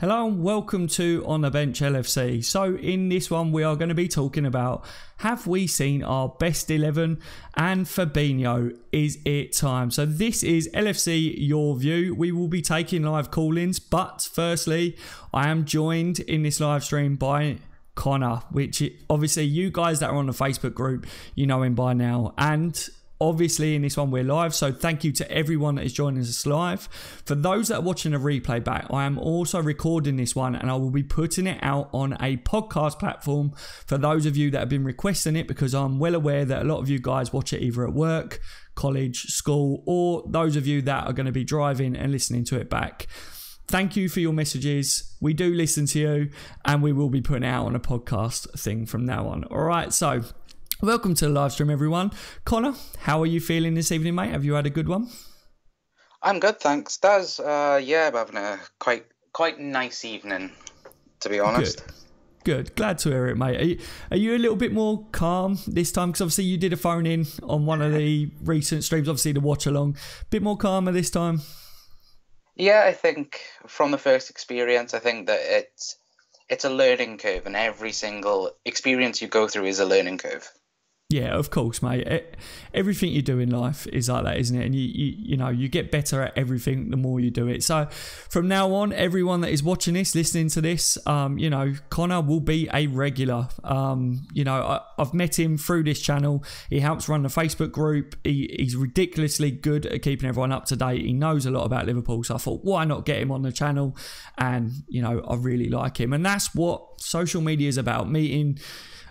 Hello and welcome to On the Bench LFC. So in this one we are going to be talking about, have we seen our best 11 and Fabinho, is it time? So this is LFC Your View. We will be taking live call-ins, but firstly I am joined in this live stream by Connor, which obviously you guys that are on the Facebook group, you know him by now, and obviously in this one we're live, so thank you to everyone that is joining us live. For those that are watching a replay back, I am also recording this one and I will be putting it out on a podcast platform for those of you that have been requesting it, because I'm well aware that a lot of you guys watch it either at work, college, school, or those of you that are going to be driving and listening to it back. Thank you for your messages. We do listen to you and we will be putting it out on a podcast thing from now on. All right, so welcome to the live stream, everyone. Connor, how are you feeling this evening, mate? Have you had a good one? I'm good, thanks, Daz. Yeah, I'm having a quite nice evening, to be honest. Good. Glad to hear it, mate. Are you a little bit more calm this time? Because obviously you did a phone in on one of the recent streams, obviously the watch along. Bit more calmer this time? Yeah, I think from the first experience, I think that it's a learning curve, and every single experience you go through is a learning curve. Yeah, of course, mate. Everything you do in life is like that, isn't it? And you know, you get better at everything the more you do it. So from now on, everyone that is watching this, listening to this, you know, Connor will be a regular. You know, I've met him through this channel. He helps run the Facebook group. He's ridiculously good at keeping everyone up to date. He knows a lot about Liverpool. So I thought, why not get him on the channel? And, you know, I really like him. And that's what social media is about, meeting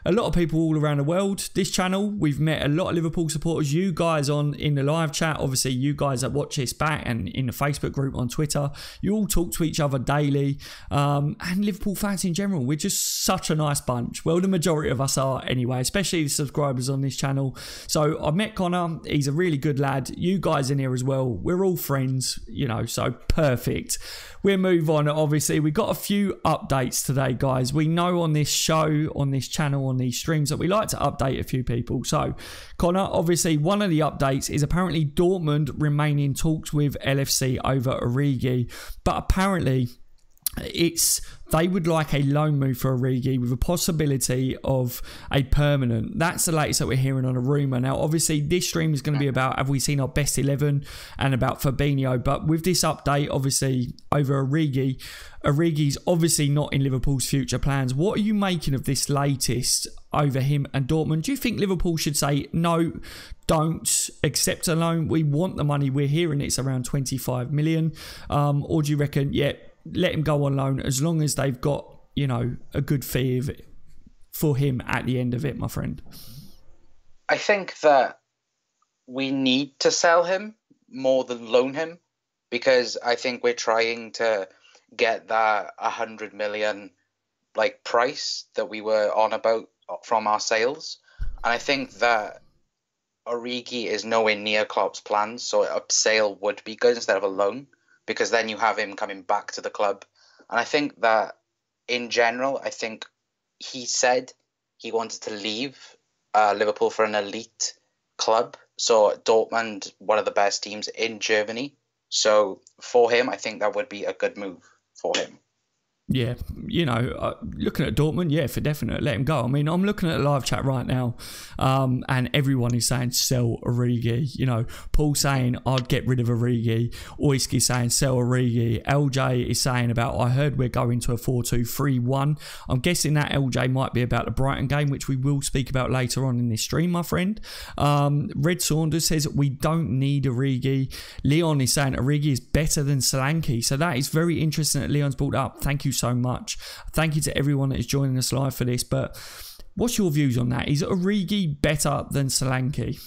a lot of people all around the world. This channel, we've met a lot of Liverpool supporters. You guys in the live chat, obviously you guys that watch this back, and in the Facebook group on Twitter, you all talk to each other daily. And Liverpool fans in general, we're just such a nice bunch. Well, the majority of us are anyway, especially the subscribers on this channel. So I met Connor. He's a really good lad. You guys in here as well. We're all friends, you know, so perfect. We'll move on. Obviously, we've got a few updates today, guys. We know on this show, on this channel, on these streams, that we like to update a few people. So, Connor, obviously, one of the updates is apparently Dortmund remain in talks with LFC over Origi, but apparently they would like a loan move for Origi with a possibility of a permanent. That's the latest that we're hearing on a rumour. Now, obviously, this stream is going to be about, have we seen our best 11 and about Fabinho. But with this update, obviously, over Origi's obviously not in Liverpool's future plans. What are you making of this latest over him and Dortmund? Do you think Liverpool should say, no, don't accept a loan? We want the money. We're hearing it's around 25 million. Or do you reckon, yeah, let him go on loan as long as they've got, you know, a good fee for him at the end of it, my friend? I think that we need to sell him more than loan him, because I think we're trying to get that 100 million like price that we were on about from our sales. And I think that Origi is nowhere near Klopp's plans, so a sale would be good instead of a loan, because then you have him coming back to the club. And I think that, in general, I think he said he wanted to leave Liverpool for an elite club. So Dortmund, one of the best teams in Germany. So for him, I think that would be a good move for him. Yeah, you know, looking at Dortmund, yeah, for definite, let him go. I mean, I'm looking at the live chat right now, and everyone is saying sell Origi. You know, Paul saying I'd get rid of Origi. Oiski saying sell Origi. LJ is saying about, I heard we're going to a 4-2-3-1. I'm guessing that LJ might be about the Brighton game, which we will speak about later on in this stream, my friend. Red Saunders says we don't need Origi. Leon is saying Origi is better than Solanke. So that is very interesting that Leon's brought up. Thank you so much. Thank you to everyone that is joining us live for this. But what's your views on that? Is Origi better than Solanke?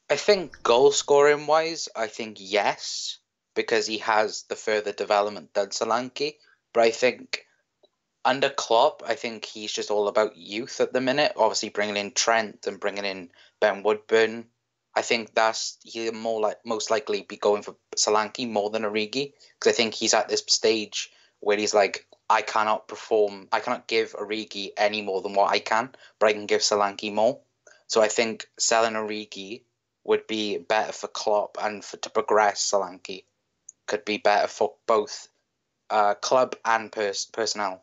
I think goal scoring wise, I think yes, because he has the further development than Solanke. But I think under Klopp, I think he's just all about youth at the minute. Obviously bringing in Trent and bringing in Ben Woodburn. I think he'll most likely be going for Solanke more than Origi, because I think he's at this stage where he's like, I cannot give Origi any more than what I can, but I can give Solanke more. So I think selling Origi would be better for Klopp, and to progress Solanke could be better for both club and personnel.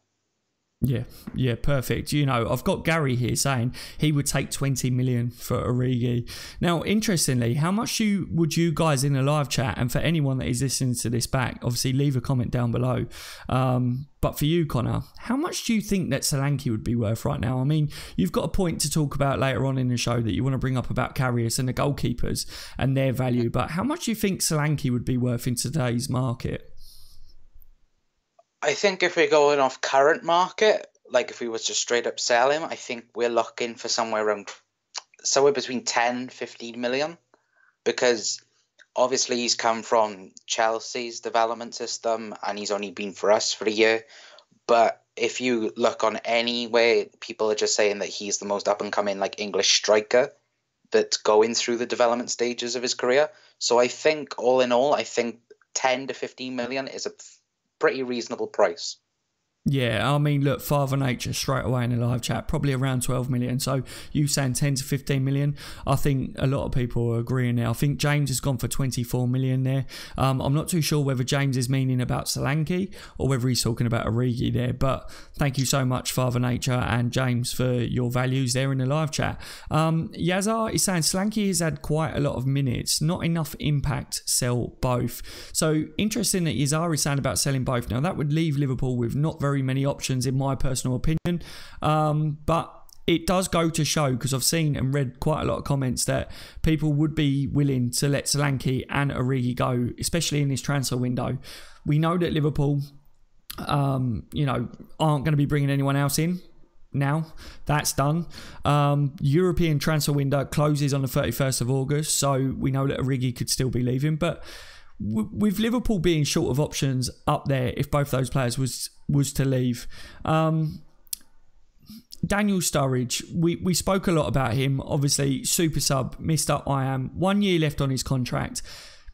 Yeah, perfect. You know, I've got Gary here saying he would take 20 million for Origi. Now, interestingly, how much would you guys in the live chat, and for anyone that is listening to this back, obviously leave a comment down below. But for you, Connor, how much do you think that Solanke would be worth right now? I mean, you've got a point to talk about later on in the show that you want to bring up about Karius and the goalkeepers and their value. But how much do you think Solanke would be worth in today's market? I think if we're going off current market, like if we was to straight up sell him, I think we're looking for somewhere between 10, 15 million, because obviously he's come from Chelsea's development system and he's only been for us for a year. But if you look on any way, people are just saying that he's the most up and coming like English striker that's going through the development stages of his career. So I think all in all, I think 10 to 15 million is a pretty reasonable price. Yeah, I mean, look, Father Nature straight away in the live chat, probably around 12 million. So you saying 10 to 15 million. I think a lot of people are agreeing there. I think James has gone for 24 million there. I'm not too sure whether James is meaning about Solanke or whether he's talking about Origi there. But thank you so much, Father Nature and James, for your values there in the live chat. Yazar is saying Solanke has had quite a lot of minutes, not enough impact, sell both. So interesting that Yazar is saying about selling both. Now that would leave Liverpool with not very many options in my personal opinion, but it does go to show, because I've seen and read quite a lot of comments that people would be willing to let Solanke and Origi go, especially in this transfer window. We know that Liverpool aren't going to be bringing anyone else in now. That's done. European transfer window closes on the 31st of August, so we know that Origi could still be leaving, but with Liverpool being short of options up there, if both those players was to leave, Daniel Sturridge, we spoke a lot about him. Obviously, super sub, Mr. I Am, 1 year left on his contract.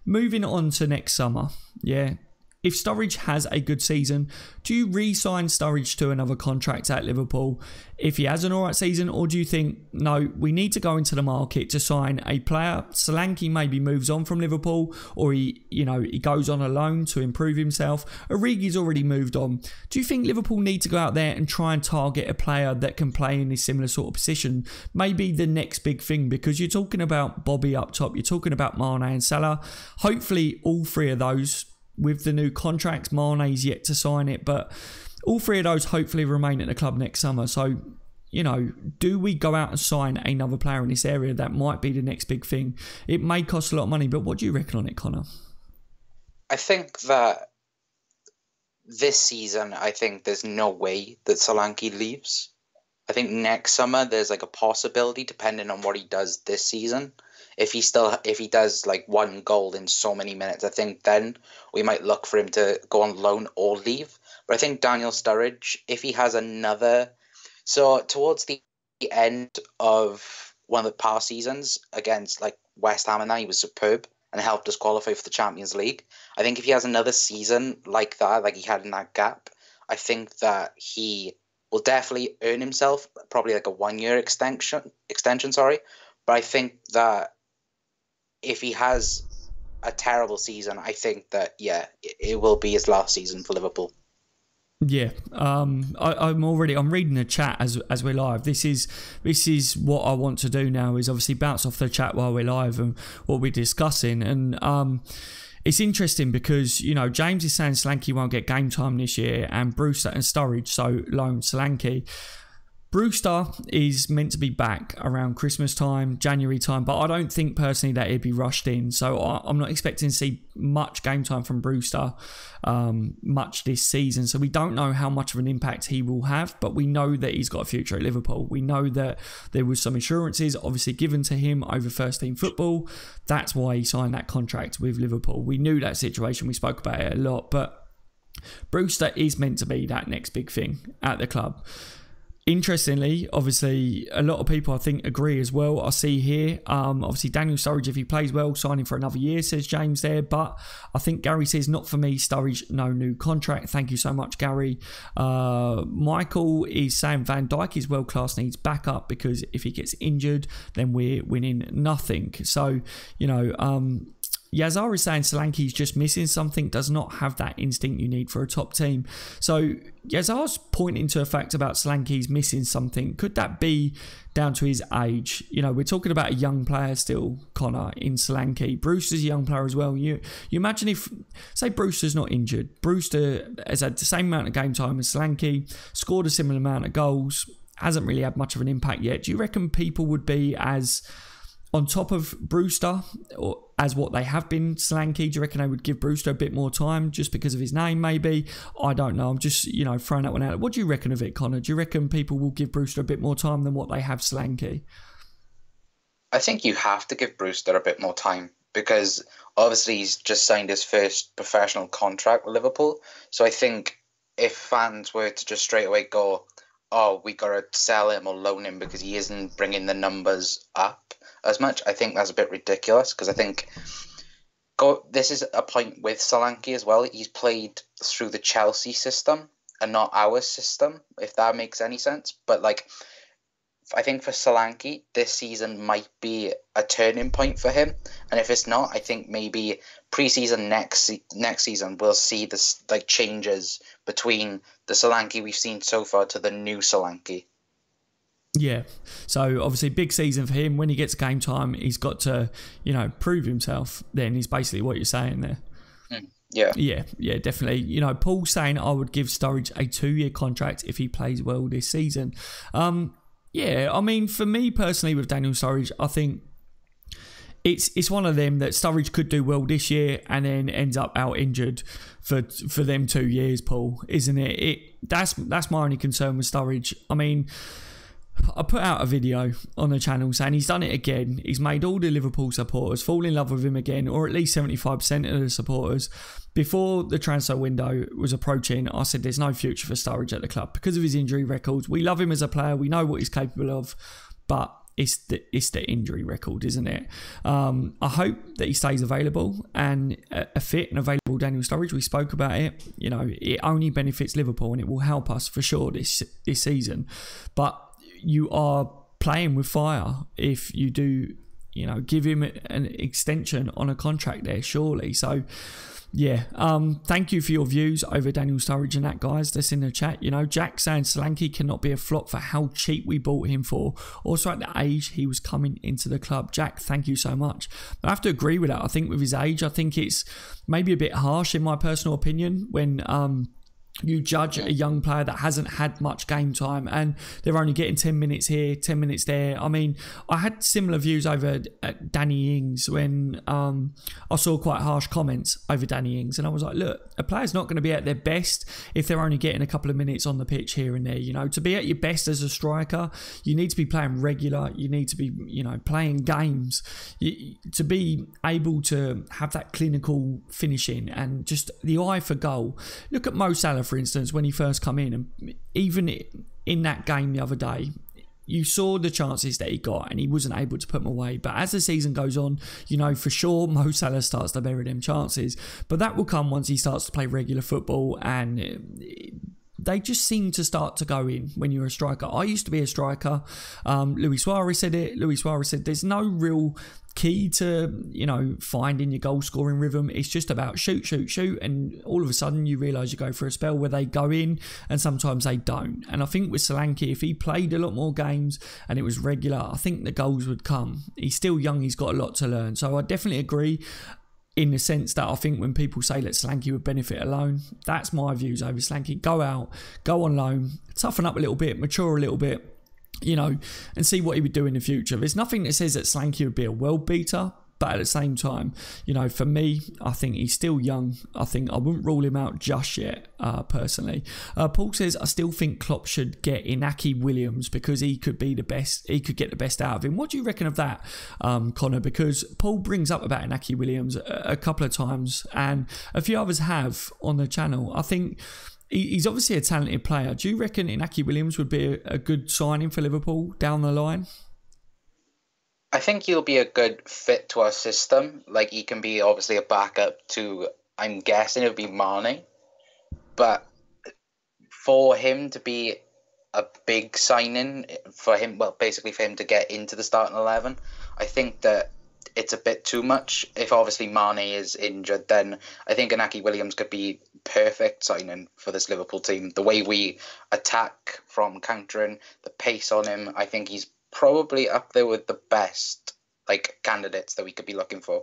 Moving on to next summer, yeah. If Sturridge has a good season, do you re-sign Sturridge to another contract at Liverpool if he has an alright season, or do you think, no, we need to go into the market to sign a player? Solanke maybe moves on from Liverpool, or he goes on a loan to improve himself. Origi's already moved on. Do you think Liverpool need to go out there and try and target a player that can play in a similar sort of position? Maybe the next big thing, because you're talking about Bobby up top, you're talking about Mane and Salah. Hopefully all three of those, with the new contracts, Mane's yet to sign it, but all three of those hopefully remain at the club next summer. So, do we go out and sign another player in this area? That might be the next big thing. It may cost a lot of money, but what do you reckon on it, Connor? I think that this season, there's no way that Solanke leaves. I think next summer there's like a possibility, depending on what he does this season. If he does like one goal in so many minutes, I think then we might look for him to go on loan or leave. But I think Daniel Sturridge, if he has another, so towards the end of one of the past seasons against like West Ham and that, he was superb and helped us qualify for the Champions League. I think if he has another season like that, like he had in that gap, I think that he will definitely earn himself probably like a 1 year extension. But I think that if he has a terrible season, I think that, it will be his last season for Liverpool. Yeah, I'm reading the chat as we're live. This is what I want to do now, is obviously bounce off the chat while we're live and what we're discussing. And it's interesting because, James is saying Solanke won't get game time this year, and Brewster and Sturridge, so loan Solanke. Brewster is meant to be back around Christmas time, January time, but I don't think personally that he'd be rushed in. So I'm not expecting to see much game time from Brewster much this season. So we don't know how much of an impact he will have, but we know that he's got a future at Liverpool. We know that there was some assurances obviously given to him over first team football. That's why he signed that contract with Liverpool. We knew that situation. We spoke about it a lot, but Brewster is meant to be that next big thing at the club. Interestingly, obviously, a lot of people I think agree as well. I see here, obviously Daniel Sturridge, if he plays well, signing for another year, says James there. But I think Gary says, not for me, Sturridge, no new contract. Thank you so much, Gary. Michael is saying Van Dijk is world class, needs backup, because if he gets injured, then we're winning nothing. So, Yazar is saying Solanke's just missing something, does not have that instinct you need for a top team. So Yazar's pointing to a fact about Solanke's missing something. Could that be down to his age? You know, we're talking about a young player still, Connor, in Solanke. Brewster's a young player as well. You imagine if, say, Brewster's not injured. Brewster has had the same amount of game time as Solanke, scored a similar amount of goals, hasn't really had much of an impact yet. Do you reckon people would be as on top of Brewster or as what they have been Solanke? Do you reckon they would give Brewster a bit more time just because of his name, maybe? I don't know. I'm just, throwing that one out. What do you reckon of it, Connor? Do you reckon people will give Brewster a bit more time than what they have Solanke? I think you have to give Brewster a bit more time because obviously he's just signed his first professional contract with Liverpool. So I think if fans were to just straight away go, oh, we got to sell him or loan him because he isn't bringing the numbers up as much, I think that's a bit ridiculous because I think this is a point with Solanke as well. He's played through the Chelsea system and not our system, if that makes any sense. But I think for Solanke, this season might be a turning point for him. And if it's not, I think maybe pre-season next season we'll see this changes between the Solanke we've seen so far to the new Solanke. Yeah, so obviously big season for him. When he gets game time, he's got to, prove himself. Then is basically what you're saying there. Yeah, definitely. Paul saying I would give Sturridge a 2-year contract if he plays well this season. Yeah, I mean, for me personally with Daniel Sturridge, I think it's one of them that Sturridge could do well this year and then ends up out injured for them 2 years, Paul, isn't it? That's my only concern with Sturridge. I mean, I put out a video on the channel saying he's done it again. He's made all the Liverpool supporters fall in love with him again, or at least 75% of the supporters. Before the transfer window was approaching, I said there's no future for Sturridge at the club because of his injury records. We love him as a player. We know what he's capable of, but it's the injury record, isn't it? I hope that he stays available and a fit and available Daniel Sturridge. We spoke about it. It only benefits Liverpool and it will help us for sure this season. But you are playing with fire if you do, give him an extension on a contract there, surely. So, yeah, thank you for your views over Daniel Sturridge and that, guys. That's in the chat. Jack saying Solanke cannot be a flop for how cheap we bought him for. Also at the age he was coming into the club. Jack, thank you so much. I have to agree with that. I think with his age, I think it's maybe a bit harsh in my personal opinion when you judge a young player that hasn't had much game time and they're only getting 10 minutes here, 10 minutes there. I mean, I had similar views over Danny Ings when I saw quite harsh comments over Danny Ings, and I was like, look, a player's not going to be at their best if they're only getting a couple of minutes on the pitch here and there. To be at your best as a striker, you need to be playing regular, you need to be, playing games, to be able to have that clinical finishing and just the eye for goal. Look at Mo Salah, for instance, when he first come in, and even in that game the other day, you saw the chances that he got and he wasn't able to put them away. But as the season goes on, for sure Mo Salah starts to bury them chances. But that will come once he starts to play regular football and they just seem to start to go in when you're a striker. I used to be a striker. Luis Suarez said it. Luis Suarez said there's no real key to, finding your goal scoring rhythm. It's just about shoot. And all of a sudden you realise you go for a spell where they go in and sometimes they don't. And I think with Solanke, if he played a lot more games and it was regular, I think the goals would come. He's still young. He's got a lot to learn. So I definitely agree in the sense that I think when people say that Solanke would benefit a loan, that's my views over Solanke. Go out, go on loan, toughen up a little bit, mature a little bit, and see what he would do in the future. There's nothing that says that Solanke would be a world beater, but at the same time, for me, I think he's still young. I think I wouldn't rule him out just yet, personally. Paul says, I still think Klopp should get Inaki Williams because he could be the best. He could get the best out of him. What do you reckon of that, Connor? Because Paul brings up about Inaki Williams a couple of times and a few others have on the channel. I think he's obviously a talented player. Do you reckon Inaki Williams would be a good signing for Liverpool down the line? I think he'll be a good fit to our system. He can be obviously a backup to, I'm guessing it would be Mane. But for him to be a big signing for him, basically for him to get into the starting 11, I think that it's a bit too much. If obviously Mane is injured, then I think Inaki Williams could be perfect signing for this Liverpool team. The way we attack from countering, the pace on him, I think he's probably up there with the best candidates that we could be looking for.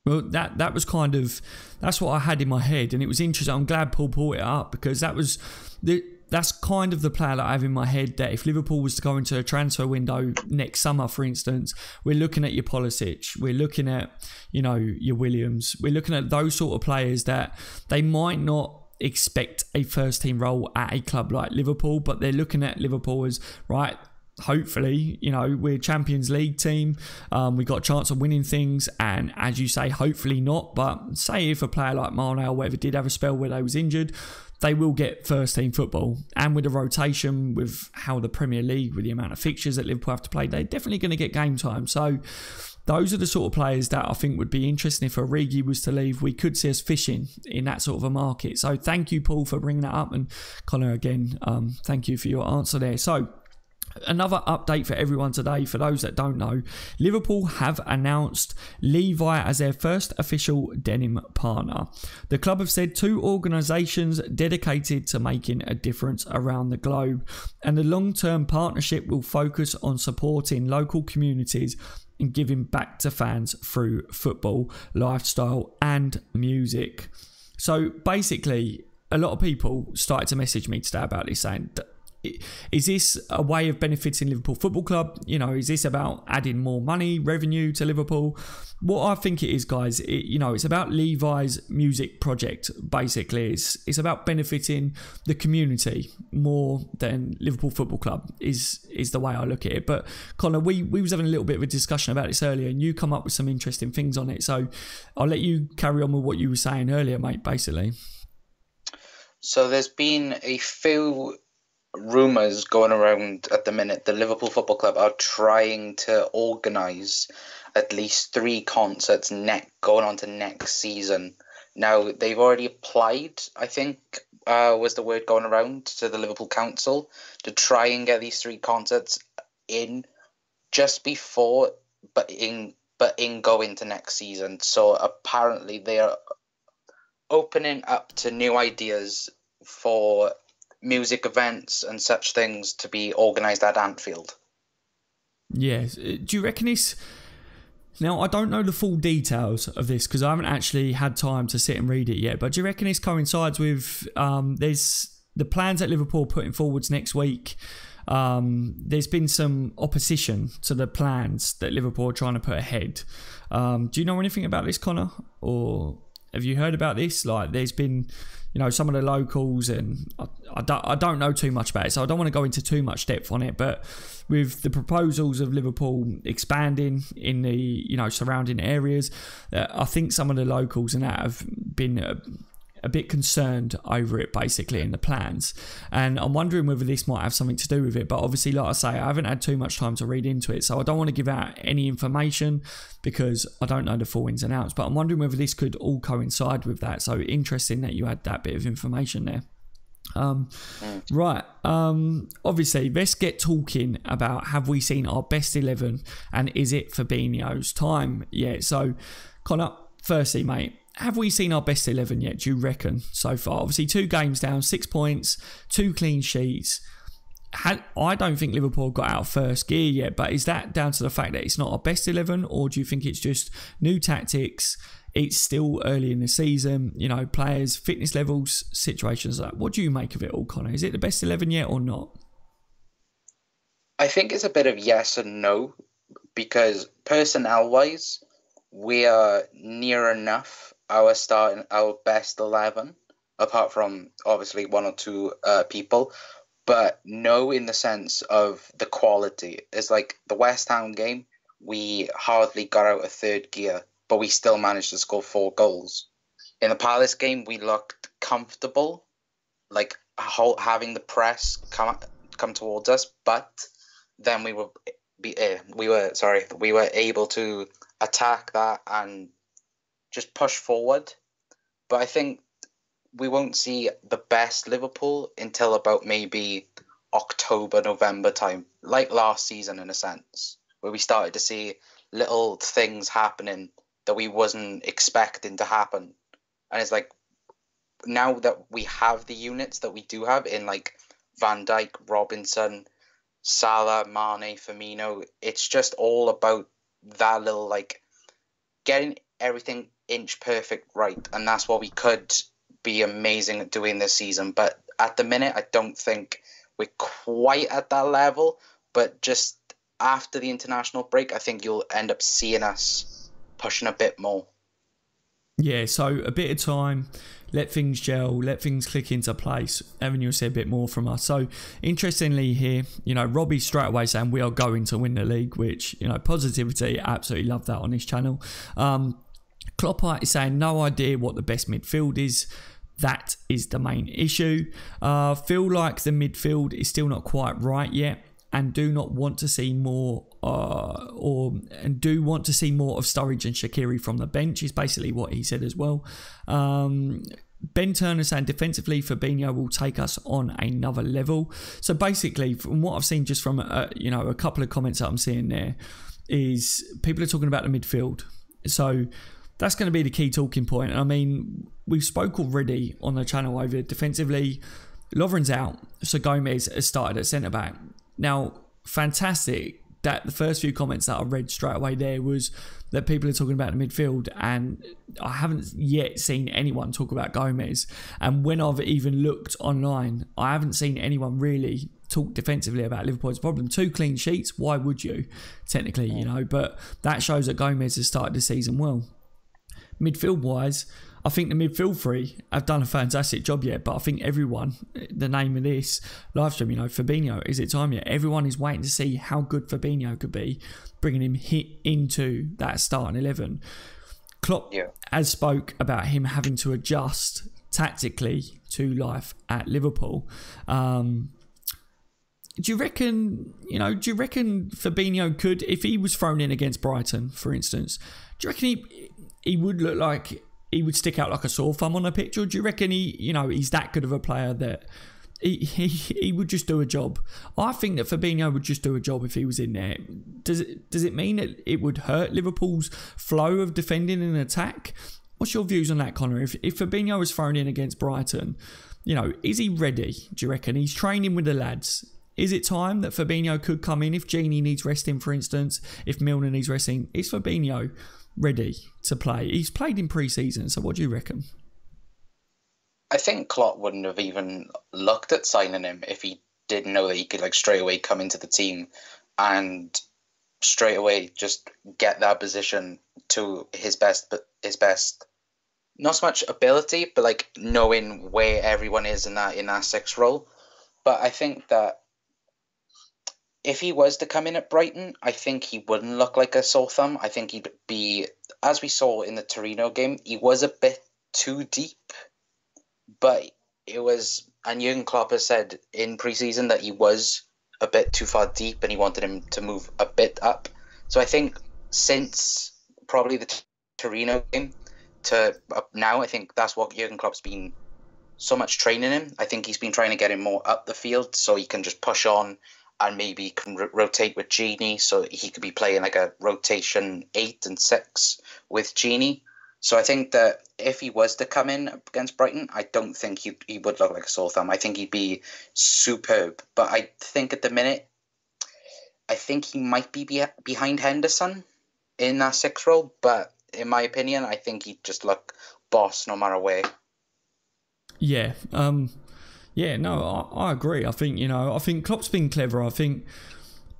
Well, that was that's what I had in my head, and it was interesting. I'm glad Paul brought it up, because that's kind of the player that I have in my head, that if Liverpool was to go into a transfer window next summer, for instance, we're looking at your Pulisic, we're looking at, your Williams, we're looking at those sort of players that they might not expect a first team role at a club like Liverpool, but they're looking at Liverpool as, right, hopefully, we're a Champions League team. We got a chance of winning things, and as you say, hopefully not. But say if a player like Mane or whatever did have a spell where they was injured, they will get first team football. And with the rotation, with how the Premier League, with the amount of fixtures that Liverpool have to play, they're definitely going to get game time. So those are the sort of players that I think would be interesting. If Origi was to leave, we could see us fishing in that sort of a market. So thank you, Paul, for bringing that up. And Connor, again, thank you for your answer there. So another update for everyone today. For those that don't know, Liverpool have announced Levi as their first official denim partner. The club have said 2 organisations dedicated to making a difference around the globe, and the long-term partnership will focus on supporting local communities and giving back to fans through football, lifestyle and music. So basically, a lot of people started to message me today about this, saying, is this a way of benefiting Liverpool Football Club? Is this about adding more money, revenue to Liverpool? What I think it is, guys, it's about Levi's music project, basically. It's about benefiting the community more than Liverpool Football Club is the way I look at it. But Connor, we was having a little bit of a discussion about this earlier, and you come up with some interesting things on it. So I'll let you carry on with what you were saying earlier, mate, basically. So there's been a few rumours going around at the minute. The Liverpool Football Club are trying to organise at least 3 concerts going on to next season. Now, they've already applied, I think, was the word going around, to the Liverpool Council to try and get these 3 concerts in just before, but in go into next season. So apparently they are opening up to new ideas for music events and such things to be organised at Anfield. Yes. Do you reckon it's... Now, I don't know the full details of this because I haven't actually had time to sit and read it yet, but do you reckon this coincides with... there's the plans that Liverpool putting forwards next week. There's been some opposition to the plans that Liverpool are trying to put ahead. Do you know anything about this, Connor? Or have you heard about this? There's been... some of the locals, and I don't know too much about it, so I don't want to go into too much depth on it, but with the proposals of Liverpool expanding in the, surrounding areas, I think some of the locals and that have been a bit concerned over it, basically, in the plans. And I'm wondering whether this might have something to do with it. But obviously, like I say, I haven't had too much time to read into it, so I don't want to give out any information because I don't know the full ins and outs. But I'm wondering whether this could all coincide with that. So interesting that you had that bit of information there. Right. Obviously, let's get talking about, have we seen our best 11 and is it Fabinho's time yet? So, Connor, firstly, mate, have we seen our best 11 yet, do you reckon, so far? Obviously, 2 games down, 6 points, 2 clean sheets. I don't think Liverpool got out of first gear yet, but is that down to the fact that it's not our best 11, or do you think it's just new tactics? It's still early in the season, players, fitness levels, situations like that. What do you make of it all, Connor? Is it the best 11 yet or not? I think it's a bit of yes and no, because personnel-wise, we are near enough our best 11, apart from obviously 1 or 2 people, but no in the sense of the quality. It's like the West Ham game, we hardly got out of third gear, but we still managed to score 4 goals. In the Palace game, we looked comfortable, having the press come towards us, but then we were able to attack that and just push forward. But I think we won't see the best Liverpool until about maybe October, November time, like last season in a sense. where we started to see little things happening that we wasn't expecting to happen. And it's like, now that we have the units that we do have in like Van Dijk, Robinson, Salah, Mane, Firmino, it's just all about that little, like, getting everything inch perfect right. And that's what we could be amazing at doing this season. But at the minute, I don't think we're quite at that level. But just after the international break, I think you'll end up seeing us pushing a bit more. Yeah, so a bit of time, let things gel, let things click into place, and then you'll see a bit more from us. So, interestingly here, Robbie straight away saying we are going to win the league, which, positivity, absolutely love that on this channel. Klopp is saying no idea what the best midfield is. That is the main issue. Feel like the midfield is still not quite right yet, and do not want to see more do want to see more of Sturridge and Shaqiri from the bench, is basically what he said as well. Ben Turner saying defensively Fabinho will take us on another level. So basically, from what I've seen just from a couple of comments that I'm seeing there, is people are talking about the midfield. So that's going to be the key talking point. And I mean, we've spoke already on the channel over defensively. Lovren's out, so Gomez has started at centre back. Now, fantastic that the first few comments that I read straight away there was that people are talking about the midfield, and I haven't yet seen anyone talk about Gomez. And when I've even looked online, I haven't seen anyone really talk defensively about Liverpool's problem. 2 clean sheets, why would you? Technically, but that shows that Gomez has started the season well. Midfield-wise, I think the midfield three have done a fantastic job yet, but I think everyone, the name of this live stream, Fabinho, is it time yet? Everyone is waiting to see how good Fabinho could be, bringing him into that starting 11. Klopp has spoke about him having to adjust tactically to life at Liverpool. Do you reckon Fabinho could, if he was thrown in against Brighton, for instance, do you reckon he would look like he would stick out like a sore thumb on a pitch? Or do you reckon he's that good of a player that he would just do a job? I think that Fabinho would just do a job if he was in there. Does it mean that it would hurt Liverpool's flow of defending and attack? What's your views on that, Connor? If Fabinho was thrown in against Brighton, is he ready? Do you reckon he's training with the lads? Is it time that Fabinho could come in if Gini needs resting, for instance, if Milner needs resting? Is Fabinho ready to play? He's played in pre-season, so what do you reckon? I think Klopp wouldn't have even looked at signing him if he didn't know that he could straight away come into the team and straight away just get that position to his best, not so much ability, but knowing where everyone is in that 6 role. But I think that if he was to come in at Brighton, I think he wouldn't look like a sore thumb. I think he'd be, as we saw in the Torino game, he was a bit too deep. But it was, and Jurgen Klopp has said in pre-season that he was a bit too far deep and he wanted him to move a bit up. So I think since probably the Torino game to up now, I think that's what Jurgen Klopp's been so much training him. I think he's been trying to get him more up the field so he can just push on and maybe can rotate with Gini, so he could be playing a rotation 8 and 6 with Gini. So I think that if he was to come in against Brighton, I don't think he would look like a sore thumb. I think he'd be superb. But I think at the minute, I think he might be behind Henderson in that 6 role. But in my opinion, I think he'd just look boss no matter where. Yeah. Yeah, no, I agree. I think Klopp's been clever. I think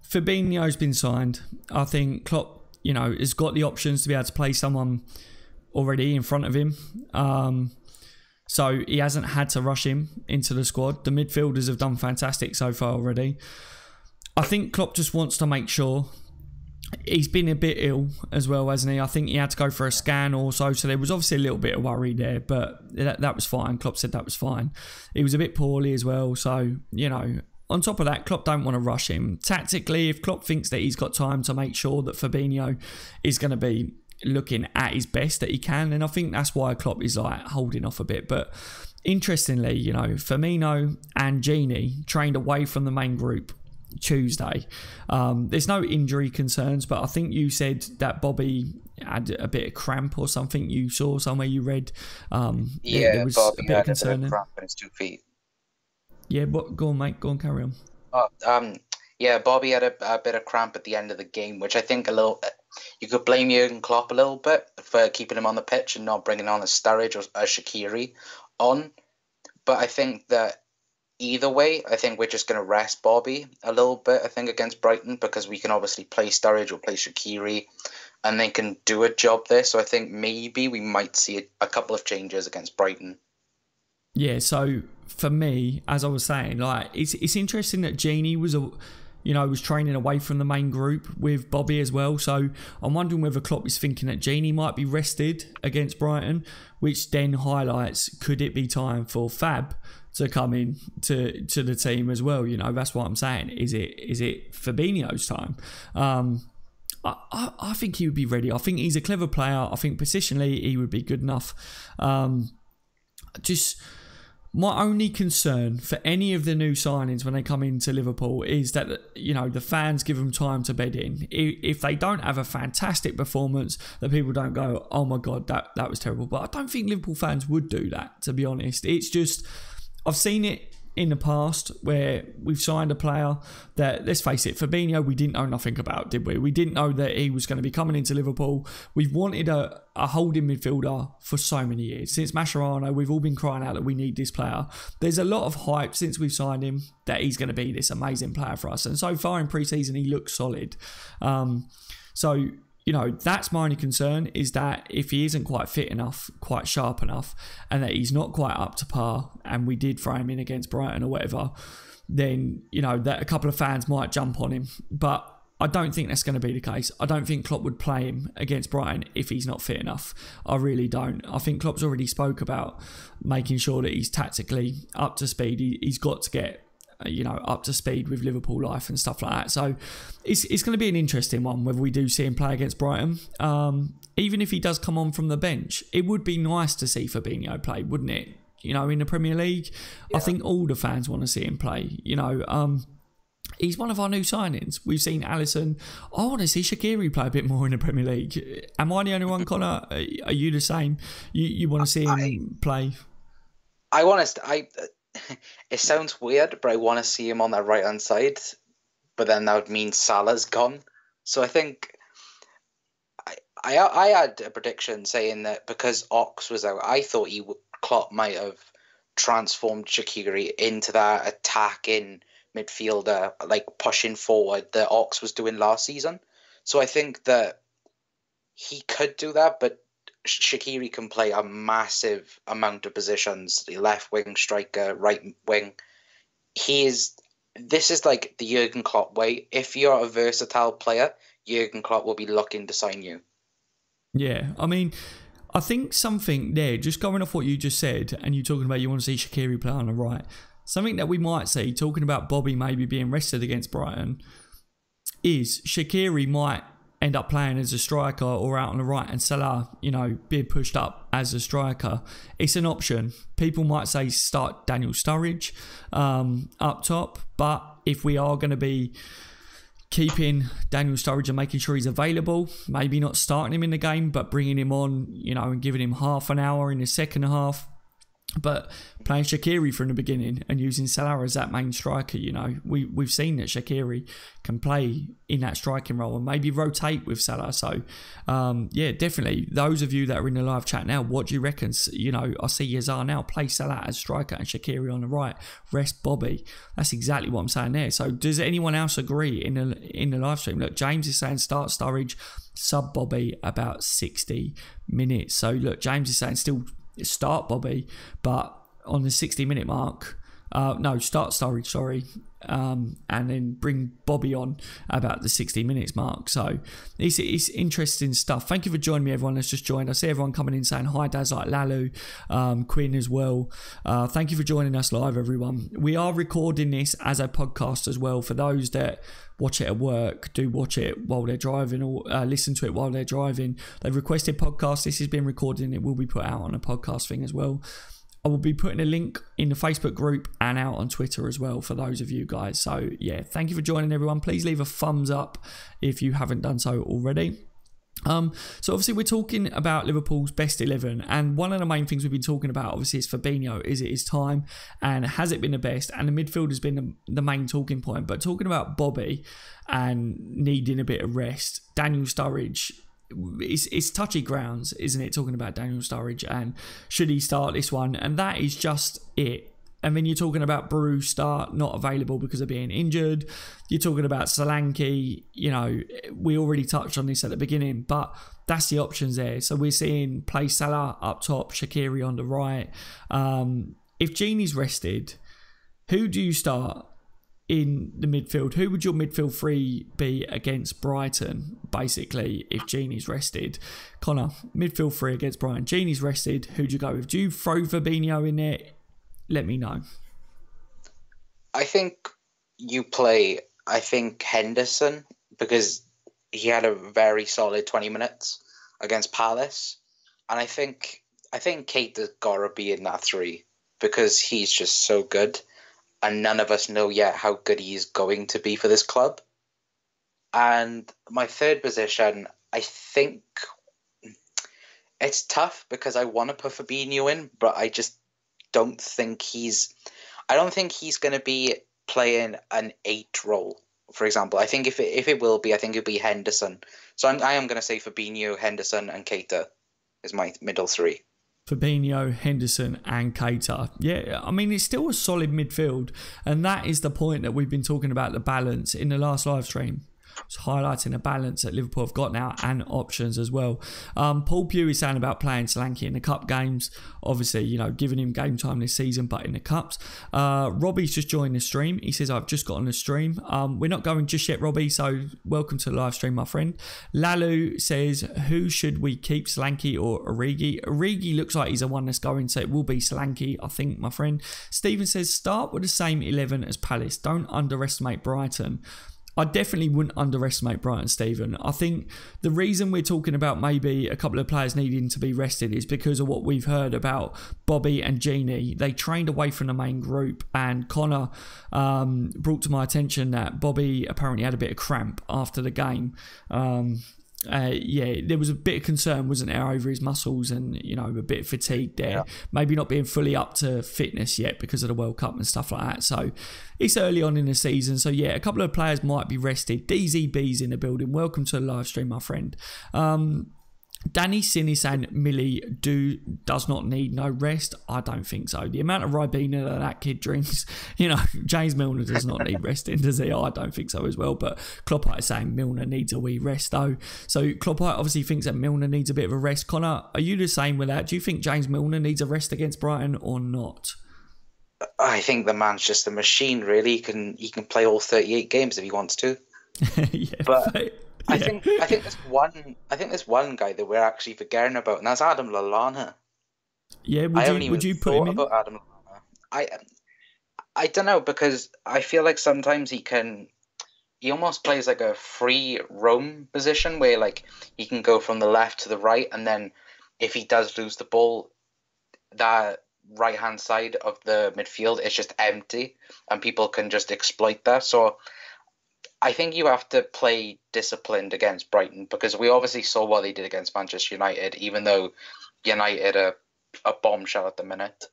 Fabinho's been signed. I think Klopp, has got the options to be able to play someone already in front of him. So he hasn't had to rush him into the squad. The midfielders have done fantastic so far already. I think Klopp just wants to make sure. He's been a bit ill as well, hasn't he? I think he had to go for a scan or so there was obviously a little bit of worry there, but that was fine. Klopp said that was fine. He was a bit poorly as well, so, on top of that, Klopp don't want to rush him. Tactically, if Klopp thinks that he's got time to make sure that Fabinho is going to be looking at his best that he can, and I think that's why Klopp is holding off a bit. But interestingly, Firmino and Gini trained away from the main group Tuesday. There's no injury concerns, but I think you said that Bobby had a bit of cramp or something. You saw somewhere, you read. There was Bobby a bit of concern. Had a bit of cramp in his 2 feet. Yeah, but go on, mate. Go on, carry on. Yeah, Bobby had a bit of cramp at the end of the game, which I think you could blame Jurgen Klopp a little bit for keeping him on the pitch and not bringing on a Sturridge or a Shaqiri on. But I think that either way, I think we're just going to rest Bobby a little bit, I think, against Brighton, because we can obviously play Sturridge or play Shaqiri, and they can do a job there. So I think maybe we might see a couple of changes against Brighton. Yeah, so for me, as I was saying, like it's interesting that Genie was was training away from the main group with Bobby as well. So I'm wondering whether Klopp is thinking that Genie might be rested against Brighton, which then highlights, could it be time for Fab to come in to the team as well? That's what I'm saying. Is it Fabinho's time? I think he would be ready. I think he's a clever player. I think positionally he would be good enough. Just my only concern for any of the new signings when they come into Liverpool is that, the fans give them time to bed in. If they don't have a fantastic performance, that people don't go, oh my God, that was terrible. But I don't think Liverpool fans would do that, to be honest. It's just, I've seen it in the past where we've signed a player that, let's face it, Fabinho, we didn't know nothing about, did we? We didn't know that he was going to be coming into Liverpool. We've wanted a holding midfielder for so many years. Since Mascherano, we've all been crying out that we need this player. There's a lot of hype since we've signed him that he's going to be this amazing player for us. And so far in pre-season, he looks solid. That's my only concern, is that if he isn't quite fit enough, quite sharp enough, and that he's not quite up to par, and we did throw him in against Brighton or whatever, then, that a couple of fans might jump on him. But I don't think that's going to be the case. I don't think Klopp would play him against Brighton if he's not fit enough. I really don't. I think Klopp's already spoke about making sure that he's tactically up to speed. He's got to get up to speed with Liverpool life and stuff like that. So it's going to be an interesting one whether we do see him play against Brighton. Even if he does come on from the bench, it would be nice to see Fabinho play, wouldn't it? In the Premier League, yeah. I think all the fans want to see him play. He's one of our new signings. We've seen Alisson. I want to see Shaqiri play a bit more in the Premier League. Am I the only one, Connor? Are you the same? You want to see him play? I want to. It sounds weird, but I want to see him on that right-hand side. But then that would mean Salah's gone. So I think I had a prediction saying that because Ox was out, I thought Klopp might have transformed Shaqiri into that attacking midfielder, like pushing forward that Ox was doing last season. So I think that he could do that, but Shaqiri can play a massive amount of positions, the left wing, striker, right wing. This is like the Jurgen Klopp way. If you're a versatile player, Jurgen Klopp will be looking to sign you. Yeah, I mean, I think something there, just going off what you just said, and you talking about you want to see Shaqiri play on the right, something that we might see, talking about Bobby maybe being rested against Brighton, is Shaqiri might end up playing as a striker or out on the right, and Salah, being pushed up as a striker. It's an option. People might say start Daniel Sturridge up top, but if we are going to be keeping Daniel Sturridge and making sure he's available, maybe not starting him in the game, but bringing him on, and giving him half an hour in the second half, but playing Shaqiri from the beginning and using Salah as that main striker. We've seen that Shaqiri can play in that striking role and maybe rotate with Salah. So definitely those of you that are in the live chat now, what do you reckon? I see Yazar now, play Salah as striker and Shaqiri on the right, rest Bobby. That's exactly what I'm saying there. So does anyone else agree in the live stream? Look, James is saying start Sturridge, sub Bobby about 60 minutes. So look, James is saying still start Bobby, but on the 60-minute mark, start Sturridge, sorry, and then bring Bobby on about the 60 minutes mark. So it's interesting stuff. Thank you for joining me, everyone that's just joined. I see everyone coming in saying hi, Daz, like Lalu, Quinn as well. Thank you for joining us live, everyone. We are recording this as a podcast as well. For those that watch it at work, do watch it while they're driving, or listen to it while they're driving. They've requested podcasts. This has been recorded and it will be put out on a podcast thing as well. I will be putting a link in the Facebook group and out on Twitter as well for those of you guys. So yeah, thank you for joining, everyone. Please leave a thumbs up if you haven't done so already. So obviously we're talking about Liverpool's best 11, and one of the main things we've been talking about obviously is Fabinho. Is it his time, and has it been the best? And the midfield has been the main talking point. But talking about Bobby and needing a bit of rest, Daniel Sturridge, it's touchy grounds, isn't it, talking about Daniel Sturridge and should he start this one? And that is just it. And then you're talking about Brewster not available because of being injured. You're talking about Solanke. You know, we already touched on this at the beginning, but that's the options there. So we're seeing play Salah up top, Shaqiri on the right. If Genie's rested, who do you start in the midfield? Who would your midfield three be against Brighton, basically, if Genie's rested? Connor, midfield three against Brighton. Genie's rested. Who'd you go with? Do you throw Fabinho in there? Let me know. I think you play, Henderson, because he had a very solid 20 minutes against Palace. And I think Keita's got to be in that three because he's just so good. And none of us know yet how good he is going to be for this club. And my third position, I think it's tough because I want to put Fabinho in, but I don't think he's going to be playing an 8 role, for example. I think if it will be, I think it'll be Henderson. So I am going to say Fabinho, Henderson, and Keita is my middle three. Fabinho, Henderson and Keita. Yeah, I mean, it's still a solid midfield, and that is the point that we've been talking about, the balance in the last live stream. It's highlighting a balance that Liverpool have got now and options as well. Paul Pugh is saying about playing Solanke in the cup games. Obviously, you know, giving him game time this season, but in the cups. Robbie's just joined the stream. He says, I've just got on the stream. We're not going just yet, Robbie, so welcome to the live stream, my friend. Lalu says, who should we keep, Solanke or Origi? Origi looks like he's the one that's going, so it will be Solanke, I think, my friend. Stephen says, start with the same 11 as Palace. Don't underestimate Brighton. I definitely wouldn't underestimate Brighton, Stephen. I think the reason we're talking about maybe a couple of players needing to be rested is because of what we've heard about Bobby and Genie. They trained away from the main group, and Connor brought to my attention that Bobby apparently had a bit of cramp after the game. There was a bit of concern, wasn't there, over his muscles and, you know, a bit of fatigue there. Yeah. Maybe not being fully up to fitness yet because of the World Cup and stuff like that. So it's early on in the season. So yeah, a couple of players might be rested. DZB's in the building. Welcome to the live stream, my friend. Danny Sin is saying Millie does not need no rest. I don't think so. The amount of Ribena that kid drinks, you know, James Milner does not need resting, does he? I don't think so as well. But Kloppite is saying Milner needs a wee rest though. So Kloppite obviously thinks that Milner needs a bit of a rest. Connor, are you the same with that? Do you think James Milner needs a rest against Brighton or not? I think the man's just a machine, really. He can play all 38 games if he wants to. Yeah, but I think there's one guy that we're actually forgetting about, and that's Adam Lallana. Yeah, would you put him in? About Adam Lallana. I don't know, because I feel like sometimes he almost plays like a free roam position where like he can go from the left to the right, and then if he does lose the ball, that right hand side of the midfield is just empty and people can just exploit that. So I think you have to play disciplined against Brighton, because we obviously saw what they did against Manchester United, even though United are a bombshell at the minute.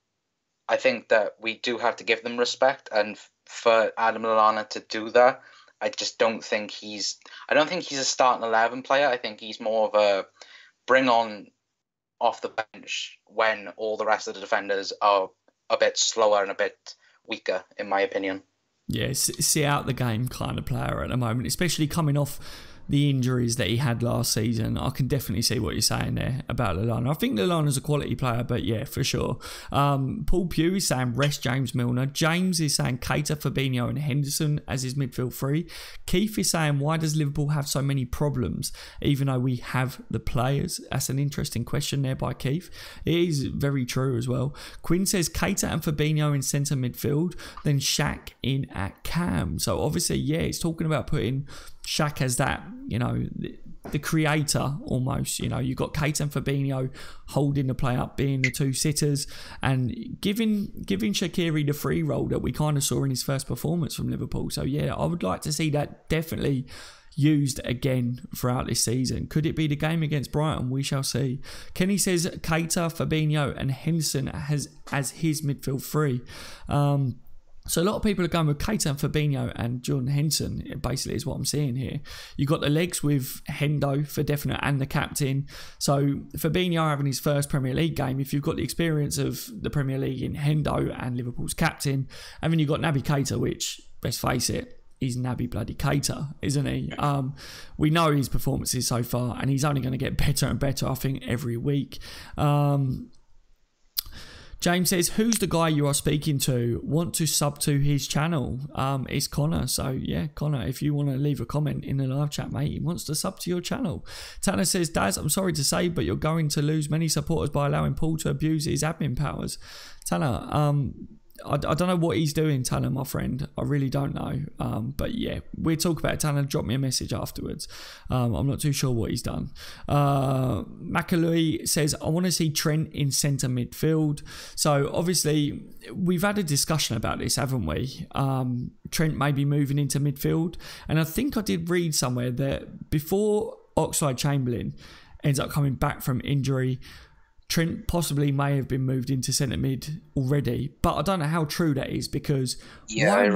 I think that we do have to give them respect, and for Adam Lallana to do that, I don't think he's a starting 11 player. I think he's more of a bring on off the bench when all the rest of the defenders are a bit slower and a bit weaker, in my opinion. Yeah, see out the game kind of player at the moment, especially coming off the injuries that he had last season. I can definitely see what you're saying there about Lallana. I think Lallana's a quality player, but yeah, for sure. Paul Pugh is saying rest James Milner. James is saying Keita, Fabinho and Henderson as his midfield three. Keith is saying, why does Liverpool have so many problems even though we have the players? That's an interesting question there by Keith. It is very true as well. Quinn says Keita and Fabinho in centre midfield, then Shaq in at cam. So obviously, yeah, it's talking about putting Shaq as that, the creator almost. You've got Keita and Fabinho holding the play up, being the two sitters, and giving Shaqiri the free role that we kind of saw in his first performance from Liverpool. So yeah, I would like to see that definitely used again throughout this season. Could it be the game against Brighton? We shall see. Kenny says Keita, Fabinho and Henderson as his midfield three. So a lot of people are going with Keita and Fabinho and Jordan Henderson, basically is what I'm seeing here. You've got the legs with Hendo for definite and the captain. So Fabinho having his first Premier League game, if you've got the experience of the Premier League in Hendo and Liverpool's captain, and then you've got Naby Keita, which, let's face it, he's Naby bloody Keita, isn't he? We know his performances so far, and he's only going to get better and better, I think, every week. James says, who's the guy you are speaking to? Want to sub to his channel? It's Connor. So yeah, Connor, if you want to leave a comment in the live chat, mate, he wants to sub to your channel. Tanner says, Daz, I'm sorry to say, but you're going to lose many supporters by allowing Paul to abuse his admin powers. Tanner, I don't know what he's doing, Tanner, my friend. I really don't know. But yeah, we'll talk about it. Tanner, drop me a message afterwards. I'm not too sure what he's done. Macaulay says, I want to see Trent in centre midfield. So obviously, we've had a discussion about this, haven't we? Trent may be moving into midfield. And I think I did read somewhere that before Oxlade-Chamberlain ends up coming back from injury, Trent possibly may have been moved into centre mid already, but I don't know how true that is, because why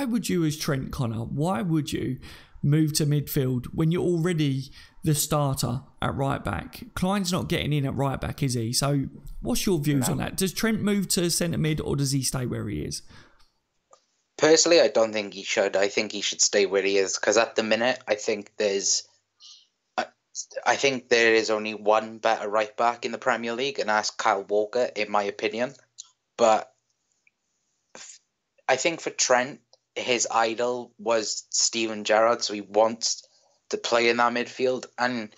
would you as Trent, Connor, why would you move to midfield when you're already the starter at right back? Klein's not getting in at right back, is he? So what's your views on that? Does Trent move to centre mid, or does he stay where he is? Personally, I don't think he should. I think he should stay where he is, because at the minute, I think there is only one better right back in the Premier League, and that's Kyle Walker, in my opinion. But I think for Trent, his idol was Steven Gerrard, so he wants to play in that midfield. And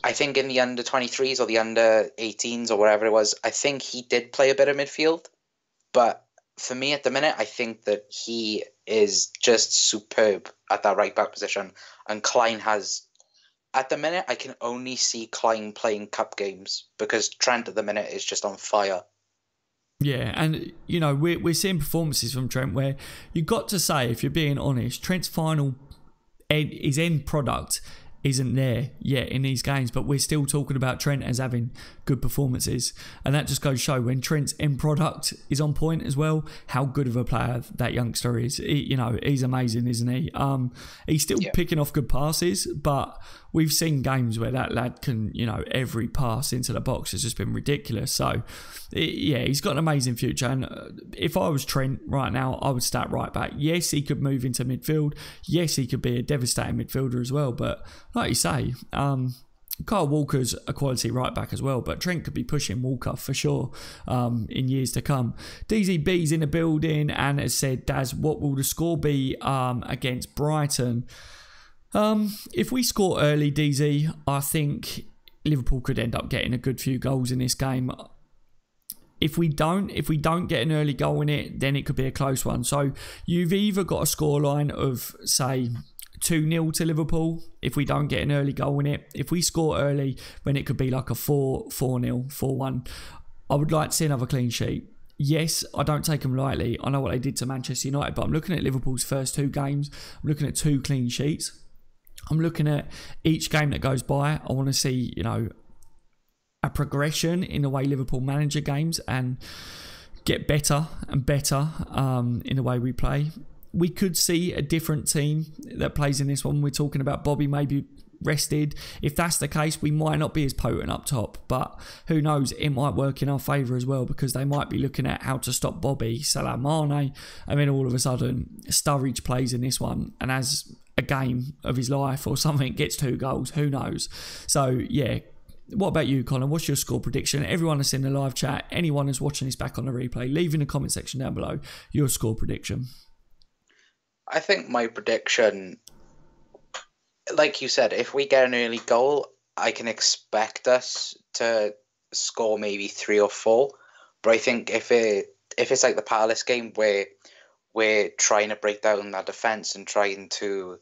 I think in the under-23s or the under-18s or whatever it was, I think he did play a bit of midfield. But for me at the minute, I think that he is just superb at that right back position. And Klein has... At the minute, I can only see Klein playing cup games, because Trent at the minute is just on fire. Yeah, and, we're seeing performances from Trent where you've got to say, if you're being honest, Trent's his end product isn't there yet in these games, but we're still talking about Trent as having good performances, and that just goes to show when Trent's end product is on point as well, how good of a player that youngster is. He's amazing, isn't he? He's still picking off good passes, but we've seen games where that lad can, every pass into the box has just been ridiculous. So, he's got an amazing future. And if I was Trent right now, I would start right back. Yes, he could move into midfield. Yes, he could be a devastating midfielder as well. But like you say, Kyle Walker's a quality right back as well, but Trent could be pushing Walker for sure in years to come. DZB's in the building and has said, Daz, what will the score be against Brighton? If we score early, DZ, I think Liverpool could end up getting a good few goals in this game. If we don't get an early goal in it, then it could be a close one. So you've either got a scoreline of, say, 2-0 to Liverpool if we don't get an early goal in it. If we score early, then it could be like a 4-0, 4-1. I would like to see another clean sheet. Yes, I don't take them lightly. I know what they did to Manchester United, but I'm looking at Liverpool's first 2 games. I'm looking at 2 clean sheets. I'm looking at each game that goes by. I want to see, a progression in the way Liverpool manage their games and get better and better in the way we play. We could see a different team that plays in this one. We're talking about Bobby maybe rested. If that's the case, we might not be as potent up top, but who knows, it might work in our favour as well, because they might be looking at how to stop Bobby, Salah, Mane, and then all of a sudden Sturridge plays in this one and has a game of his life or something, gets 2 goals, who knows. So yeah, what about you, Colin? What's your score prediction? Everyone that's in the live chat, anyone who's watching this back on the replay, leave in the comment section down below your score prediction. I think my prediction, like you said, if we get an early goal, I can expect us to score maybe 3 or 4. But I think if it's like the Palace game where we're trying to break down that defence and trying to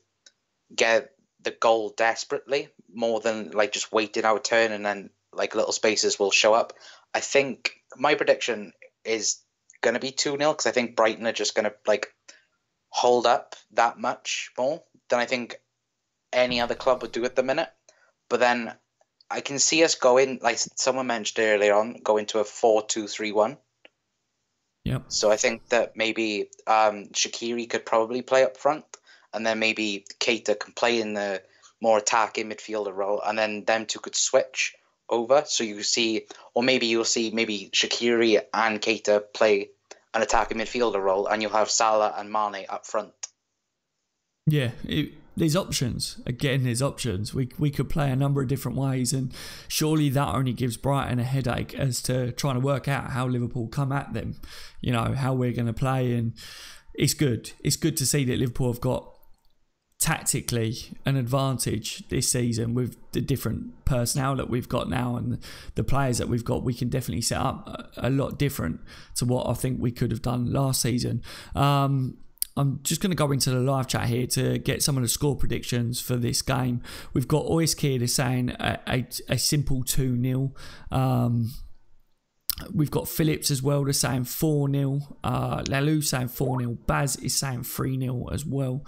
get the goal desperately, more than like just waiting our turn and then like little spaces will show up. I think my prediction is going to be 2-0 because I think Brighton are just going to like hold up that much more than I think any other club would do at the minute. But then I can see us going, like someone mentioned earlier on, going to a 4-2-3-1. Yep. So I think that maybe Shaqiri could probably play up front, and then maybe Keita can play in the more attacking midfielder role, and then them two could switch over. So you see, or maybe you'll see maybe Shaqiri and Keita play an attacking midfielder role, and you'll have Salah and Mane up front. Yeah, there's options. Again, there's options. We could play a number of different ways, and surely that only gives Brighton a headache as to trying to work out how Liverpool come at them, you know, how we're going to play. And it's good. It's good to see that Liverpool have got tactically an advantage this season with the different personnel that we've got now and the players that we've got. We can definitely set up a lot different to what I think we could have done last season. I'm just going to go into the live chat here to get some of the score predictions for this game. We've got Oiskid saying a simple 2-0. We've got Phillips as well, they're saying 4-0. Lalu saying 4-0. Baz is saying 3-0 as well.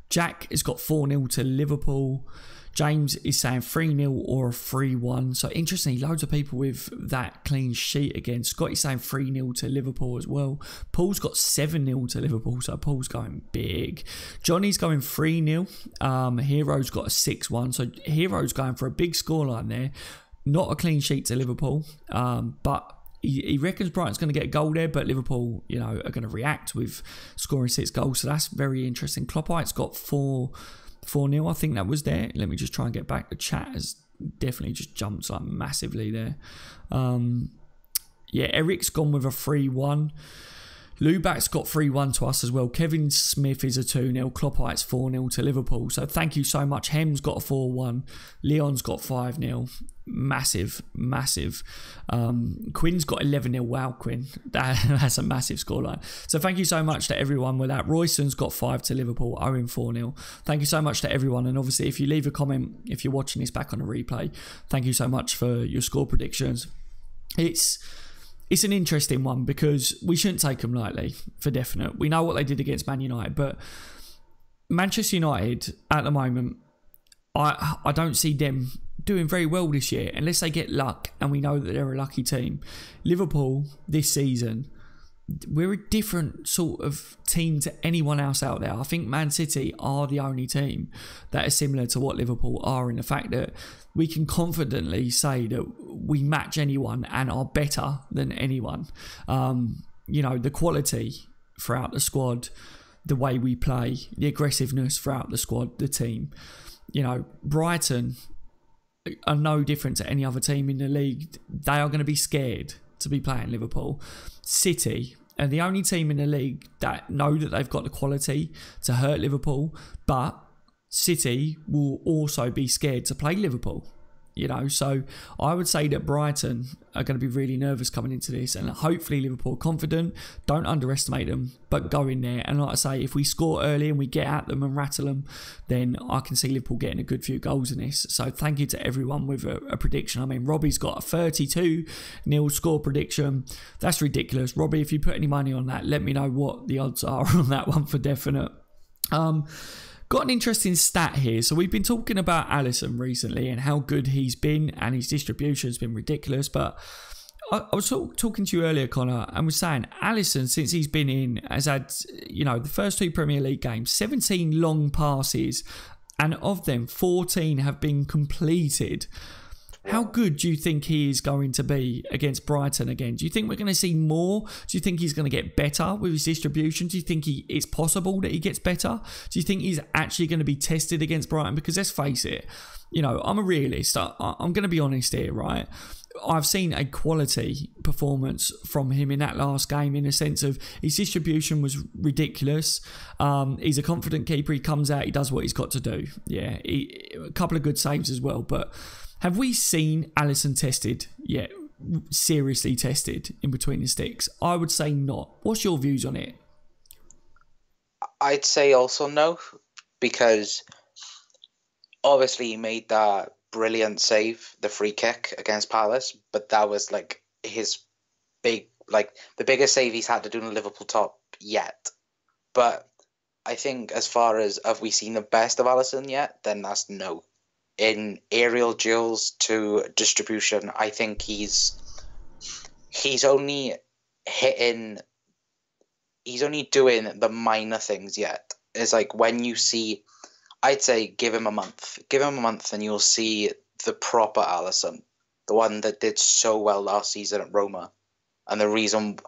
Jack has got 4-0 to Liverpool. James is saying 3-0 or a 3-1. So interestingly, loads of people with that clean sheet again. Scotty's saying 3-0 to Liverpool as well. Paul's got 7-0 to Liverpool, so Paul's going big. Johnny's going 3-0. Hero's got a 6-1. So Hero's going for a big scoreline there. Not a clean sheet to Liverpool, but he reckons Brighton's going to get a goal there, but Liverpool, you know, are going to react with scoring 6 goals. So that's very interesting. Kloppite's got 4-0, I think that was there. Let me just try and get back. The chat has definitely just jumped like massively there. Yeah, Eric's gone with a 3-1. Lubak's got 3-1 to us as well. Kevin Smith is a 2-0. Kloppite's 4-0 to Liverpool. So thank you so much. Hem's got a 4-1. Leon's got 5-0. Massive. Quinn's got 11-0. Wow, Quinn. That's a massive scoreline. So thank you so much to everyone with that. Royson's got 5 to Liverpool. Owen 4-0. Thank you so much to everyone. And obviously, if you leave a comment, if you're watching this back on a replay, thank you so much for your score predictions. It's an interesting one because we shouldn't take them lightly, for definite. We know what they did against Man United, but Manchester United at the moment, I don't see them doing very well this year unless they get luck, and we know that they're a lucky team. Liverpool this season, we're a different sort of team to anyone else out there. I think Man City are the only team that is similar to what Liverpool are in the fact that we can confidently say that we match anyone and are better than anyone. You know, the quality throughout the squad, the way we play, the aggressiveness throughout the squad, the team. You know, Brighton are no different to any other team in the league. They are going to be scared to be playing Liverpool. City are the only team in the league that know that they've got the quality to hurt Liverpool, but City will also be scared to play Liverpool. You know, so I would say that Brighton are going to be really nervous coming into this, and hopefully Liverpool are confident. Don't underestimate them, but go in there. And like I say, if we score early and we get at them and rattle them, then I can see Liverpool getting a good few goals in this. So thank you to everyone with a prediction. I mean, Robbie's got a 32-0 score prediction. That's ridiculous. Robbie, if you put any money on that, let me know what the odds are on that one for definite. Got an interesting stat here. So we've been talking about Alisson recently and how good he's been, and his distribution has been ridiculous. But I was talking to you earlier, Connor, and was saying Alisson, since he's been in, has had, you know, the first 2 Premier League games, 17 long passes, and of them, 14 have been completed. How good do you think he is going to be against Brighton again? Do you think we're going to see more? Do you think he's going to get better with his distribution? Do you think it's possible that he gets better? Do you think he's actually going to be tested against Brighton? Because let's face it, you know, I'm a realist. I'm going to be honest here, right? I've seen a quality performance from him in that last game in the sense of his distribution was ridiculous. He's a confident keeper. He comes out, he does what he's got to do. Yeah, a couple of good saves as well, but have we seen Alisson tested yet seriously tested in between the sticks? I would say not. What's your views on it? I'd say also no, because obviously he made that brilliant save, the free kick against Palace, but that was like his the biggest save he's had to do in a Liverpool top yet. But I think as far as have we seen the best of Alisson yet, then that's no. In aerial duels to distribution, I think he's only doing the minor things yet. It's like when you see, I'd say give him a month and you'll see the proper Alisson, the one that did so well last season at Roma. And the reason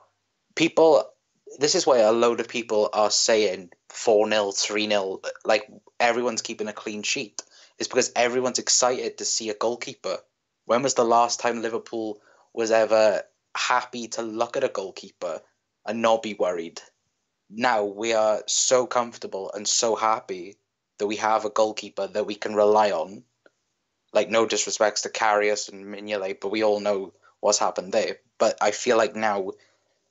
this is why a load of people are saying 4-0, 3-0, like everyone's keeping a clean sheet. It's because everyone's excited to see a goalkeeper. When was the last time Liverpool was ever happy to look at a goalkeeper and not be worried? Now we are so comfortable and so happy that we have a goalkeeper that we can rely on. Like, no disrespects to Karius and Mignolet, but we all know what's happened there. But I feel like now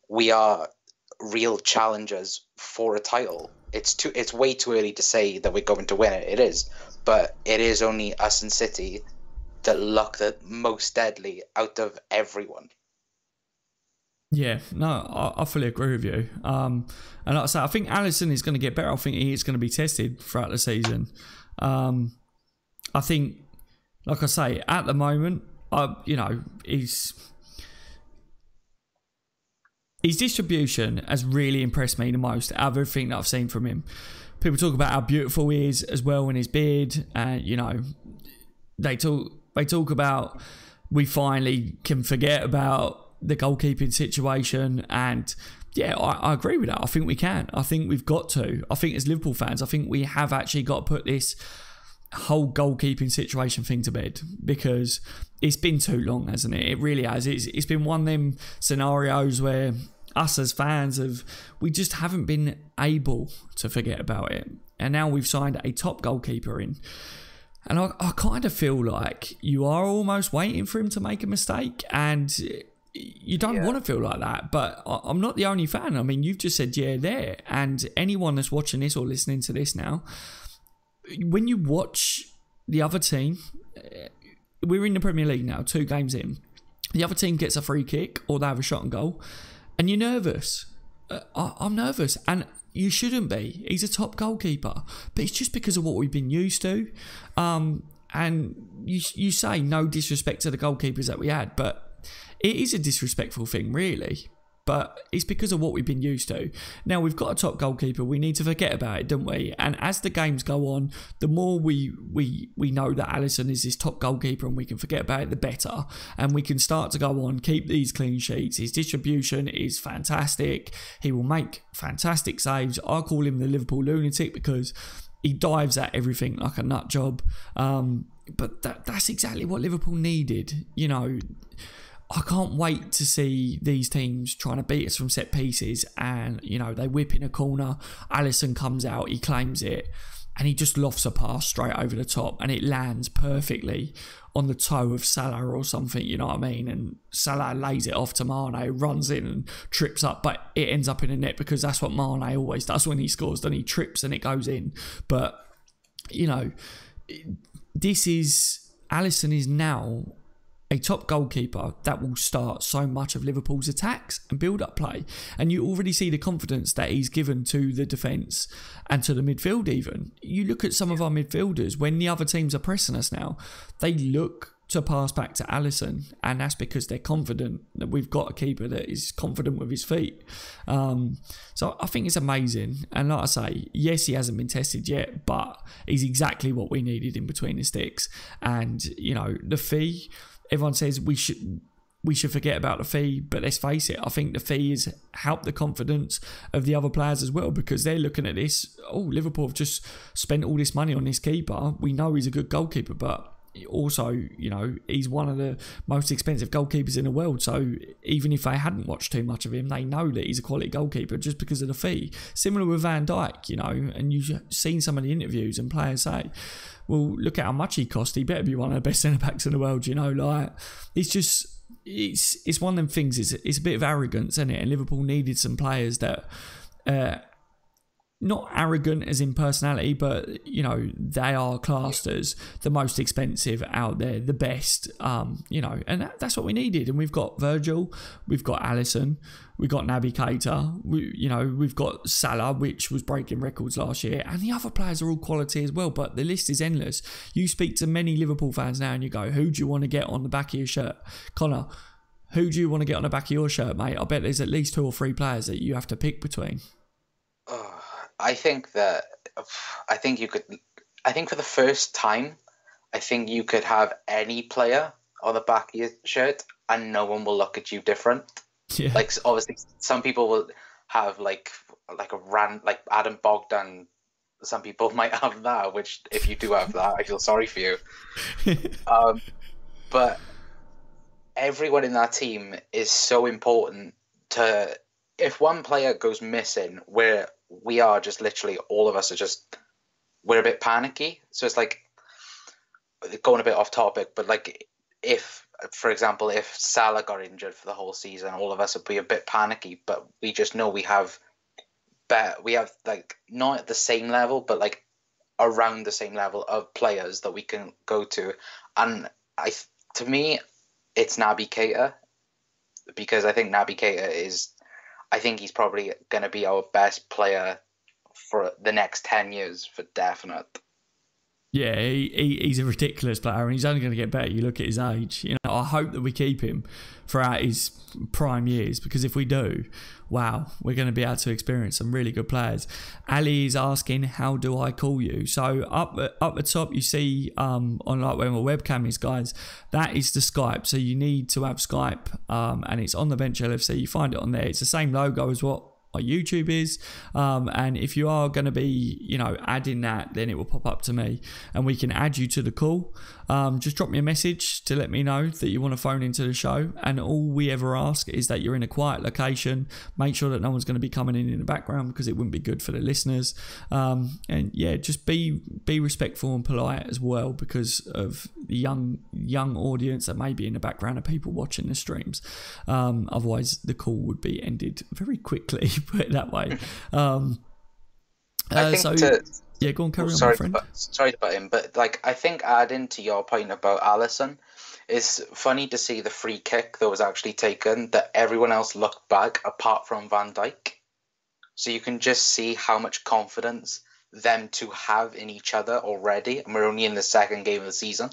we are real challengers for a title. It's way too early to say that we're going to win it. It is. But it is only us and City that look the most deadly out of everyone. Yeah, no, I fully agree with you. And like I say, I think Alisson is going to get better. I think he is going to be tested throughout the season. I think, like I say, at the moment, his distribution has really impressed me the most out of everything that I've seen from him. People talk about how beautiful he is as well in his beard, and they talk about we finally can forget about the goalkeeping situation, and yeah, I agree with that. I think we can. I think we've got to. I think as Liverpool fans, I think we have actually got to put this whole goalkeeping situation thing to bed, because it's been too long, hasn't it? It really has. It's been one of them scenarios where us as fans we just haven't been able to forget about it. And now we've signed a top goalkeeper in. And I kind of feel like you are almost waiting for him to make a mistake, and you don't want to feel like that. But I'm not the only fan. I mean, you've just said there. And anyone that's watching this or listening to this now, when you watch the other team, we're in the Premier League now, 2 games in. The other team gets a free kick or they have a shot on goal, and you're nervous. I'm nervous, and you shouldn't be. He's a top goalkeeper, but it's just because of what we've been used to. And you say no disrespect to the goalkeepers that we had, but it is a disrespectful thing, really. But it's because of what we've been used to. Now, we've got a top goalkeeper. We need to forget about it, don't we? And as the games go on, the more we know that Alisson is this top goalkeeper and we can forget about it, the better. And we can start to go on, keep these clean sheets. His distribution is fantastic. He will make fantastic saves. I call him the Liverpool lunatic because he dives at everything like a nut job. But that's exactly what Liverpool needed, I can't wait to see these teams trying to beat us from set pieces, and they whip in a corner, Alisson comes out, he claims it, and he just lofts a pass straight over the top, and it lands perfectly on the toe of Salah or something, you know what I mean? And Salah lays it off to Mane, runs in and trips up, but it ends up in the net because that's what Mane always does when he scores. Then he trips and it goes in. But Alisson is now a top goalkeeper that will start so much of Liverpool's attacks and build-up play. And you already see the confidence that he's given to the defence and to the midfield even. You look at some of our midfielders, when the other teams are pressing us now, they look to pass back to Alisson, and that's because they're confident that we've got a keeper that is confident with his feet. So I think it's amazing. And like I say, yes, he hasn't been tested yet, but he's exactly what we needed in between the sticks. And, the fee... Everyone says we should forget about the fee, but let's face it, I think the fee has helped the confidence of the other players as well, because they're looking at this, Liverpool have just spent all this money on this keeper. We know he's a good goalkeeper, but also, he's one of the most expensive goalkeepers in the world. So even if they hadn't watched too much of him, they know that he's a quality goalkeeper just because of the fee. Similar with Van Dijk, and you've seen some of the interviews and players say, well, look at how much he cost. He better be one of the best centre-backs in the world, it's just it's one of them things. It's a bit of arrogance, isn't it? And Liverpool needed some players that. Not arrogant as in personality, but they are classed as the most expensive out there, the best, and that's what we needed. And we've got Virgil, we've got Alisson, we've got Naby Keita, we've got Salah, which was breaking records last year, and the other players are all quality as well. But the list is endless. You speak to many Liverpool fans now, and you go, "Who do you want to get on the back of your shirt, Connor? Who do you want to get on the back of your shirt, mate?" I bet there's at least 2 or 3 players that you have to pick between. I think for the first time, I think you could have any player on the back of your shirt and no one will look at you different. Yeah. Like, obviously, some people will have like a rant, like Adam Bogdan. Some people might have that, which if you do have that, I feel sorry for you. But everyone in that team is so important to. If one player goes missing, we are just literally, all of us we're a bit panicky. So it's like, going a bit off topic, but like if, for example, if Salah got injured for the whole season, all of us would be a bit panicky, but we just know we have like, not at the same level, but like around the same level of players that we can go to. And to me, it's Naby Keita, because I think Naby Keita I think he's probably going to be our best player for the next 10 years for definite. Yeah, he's a ridiculous player, and he's only going to get better. You look at his age. I hope that we keep him throughout his prime years, because if we do, wow, we're going to be able to experience some really good players. Ali is asking, how do I call you? So up the top, you see on like where my webcam is, guys, that is the Skype. So you need to have Skype, and it's on the Bench LFC. You find it on there. It's the same logo as what our YouTube is, and if you are going to be adding that, then it will pop up to me and we can add you to the call. Just drop me a message to let me know that you want to phone into the show, and all we ever ask is that you're in a quiet location. Make sure that no one's going to be coming in the background, because it wouldn't be good for the listeners, and yeah, just be respectful and polite as well, because of the young audience that may be in the background of people watching the streams. Otherwise the call would be ended very quickly, put it that way. I think yeah, go on, carry on, my friend. Sorry to butt in, but like, I think adding to your point about Alisson, it's funny to see the free kick that was actually taken, that everyone else looked back apart from Van Dijk. So you can just see how much confidence them two have in each other already, and we're only in the second game of the season.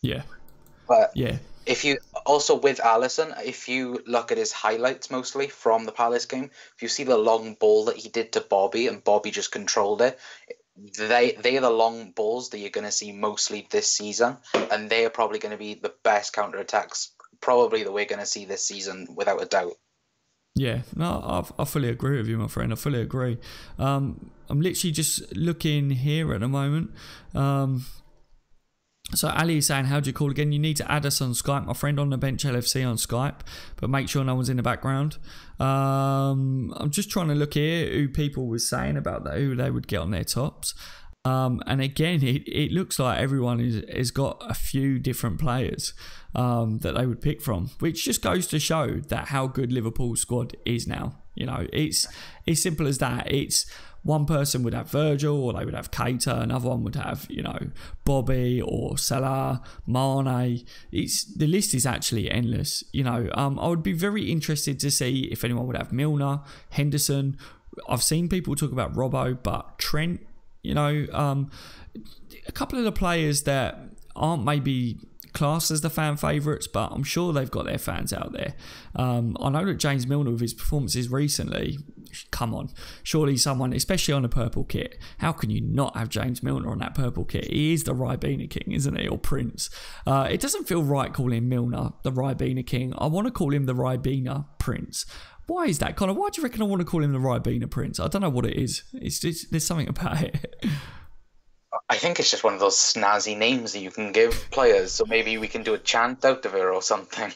Yeah. But yeah. If you also, with Alisson, if you look at his highlights mostly from the Palace game, if you see the long ball that he did to Bobby and Bobby just controlled it, they are the long balls that you're going to see mostly this season, and they are probably going to be the best counter-attacks probably that we're going to see this season, without a doubt. Yeah, no, I fully agree with you, my friend. I fully agree. I'm literally just looking here at the moment. So Ali is saying, how do you call again? You need to add us on Skype, my friend, on the Bench LFC on Skype, but make sure no one's in the background. I'm just trying to look here who people were saying about that, who they would get on their tops. And again, it looks like everyone has got a few different players that they would pick from, which just goes to show that how good Liverpool's squad is now. It's as simple as that. It's one person would have Virgil, or they would have Keita, another one would have, Bobby or Salah, Mane. The list is actually endless. I would be very interested to see if anyone would have Milner, Henderson. I've seen people talk about Robbo, but Trent, a couple of the players that aren't maybe classed as the fan favourites, but I'm sure they've got their fans out there. I know that James Milner, with his performances recently, come on, surely someone, especially on a purple kit, how can you not have James Milner on that purple kit? He is the Ribena King, isn't he, or Prince? It doesn't feel right calling Milner the Ribena King. I want to call him the Ribena Prince. Why is that, Connor? Why do you reckon I want to call him the Ribena Prince? I don't know what it is. There's something about it. I think it's just one of those snazzy names that you can give players, so maybe we can do a chant out of it or something.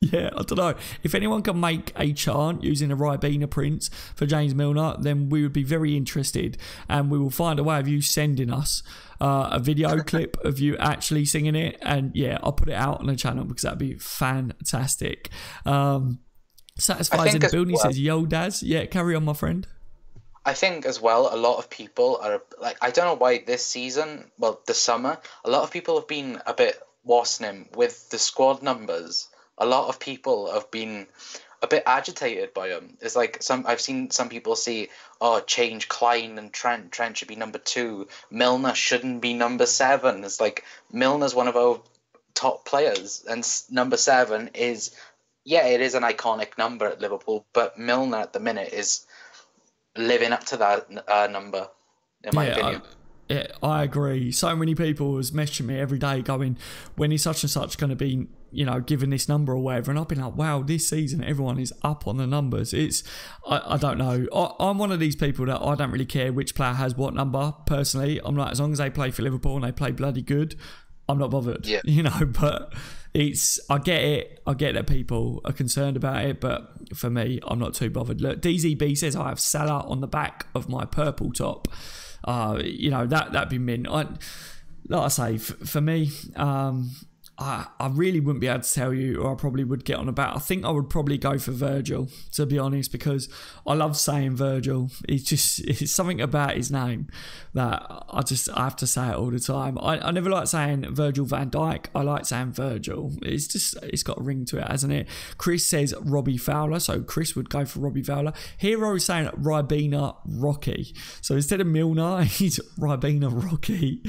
Yeah, I don't know. If anyone can make a chant using a Ribena print for James Milner, then we would be very interested, and we will find a way of you sending us a video clip of you actually singing it, and yeah, I'll put it out on the channel because that'd be fantastic. Satisfies in the building, says Yo Daz. Yeah, carry on, my friend. I think as well, a lot of people are like, I don't know why this season, well, the summer, a lot of people have been a bit wassing with the squad numbers. A lot of people have been a bit agitated by them. It's like I've seen some people say, oh, change Klein and Trent. Trent should be number 2. Milner shouldn't be number 7. It's like Milner's one of our top players, and number 7 is, yeah, it is an iconic number at Liverpool, but Milner at the minute is living up to that number, in my opinion. I agree. So many people was messaging me every day going, when is such and such going to be, given this number or whatever, and I've been like, wow, this season everyone is up on the numbers. I don't know. I'm one of these people that I don't really care which player has what number. Personally, I'm like, as long as they play for Liverpool and they play bloody good, I'm not bothered. Yeah. But I get it. I get that people are concerned about it, but for me, I'm not too bothered. Look, DZB says I have Salah on the back of my purple top. That'd be mint. Like I say, for me, I really wouldn't be able to tell you, or I probably would get on about. I think I would probably go for Virgil, to be honest, because I love saying Virgil. It's something about his name that I have to say it all the time. I never like saying Virgil van Dijk. I like saying Virgil. It's got a ring to it, hasn't it? Chris says Robbie Fowler, so Chris would go for Robbie Fowler. Hero is saying Ribena Rocky, so instead of Milner, he's Ribena Rocky.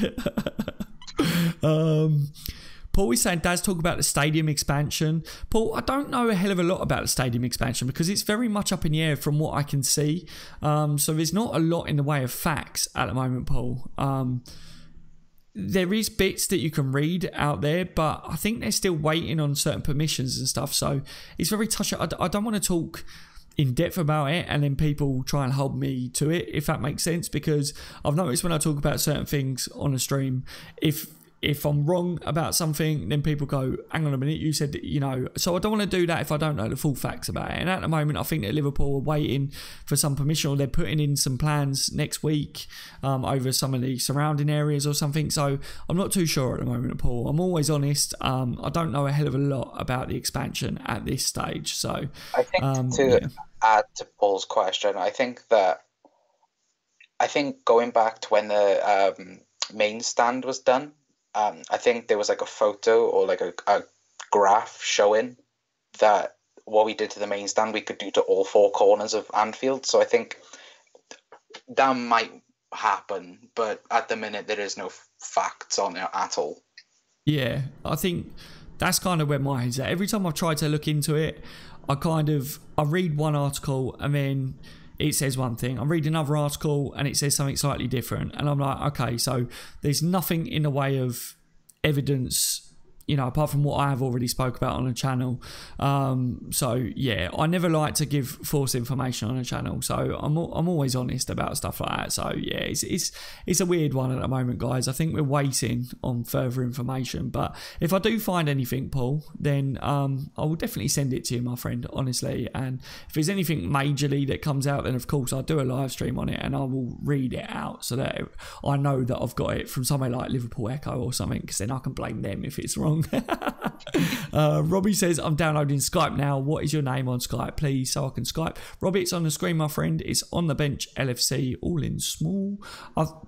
Paul is saying, Daz, talk about the stadium expansion. Paul, I don't know a hell of a lot about the stadium expansion because it's very much up in the air from what I can see. So there's not a lot in the way of facts at the moment, Paul. There is bits that you can read out there, but I think they're still waiting on certain permissions and stuff. So it's very touchy. I don't want to talk in depth about it and then people try and hold me to it, if that makes sense, because I've noticed when I talk about certain things on a stream, if I'm wrong about something, then people go, hang on a minute, you said that, so I don't want to do that if I don't know the full facts about it. And at the moment, I think that Liverpool are waiting for some permission, or they're putting in some plans next week over some of the surrounding areas or something. So I'm not too sure at the moment, Paul. I'm always honest. I don't know a hell of a lot about the expansion at this stage. So I think add to Paul's question, I think going back to when the main stand was done, I think there was like a photo or like a graph showing that what we did to the main stand we could do to all 4 corners of Anfield. So I think that might happen, but at the minute there is no facts on it at all. Yeah, I think that's kind of where my head's at. Every time I've tried to look into it, I read one article and then it says one thing. I read another article and it says something slightly different. And I'm like, okay, so there's nothing in the way of evidence, apart from what I have already spoke about on the channel. So yeah, I never like to give false information on a channel. So I'm always honest about stuff like that. So yeah, it's a weird one at the moment, guys. I think we're waiting on further information. But if I do find anything, Paul, then I will definitely send it to you, my friend, honestly. And if there's anything majorly that comes out, then of course I'll do a live stream on it and I will read it out so that I know that I've got it from somewhere like Liverpool Echo or something, because then I can blame them if it's wrong. Robbie says, I'm downloading Skype now. What is your name on Skype, please, so I can Skype? Robbie, it's on the screen, my friend. It's On The Bench LFC, all in small.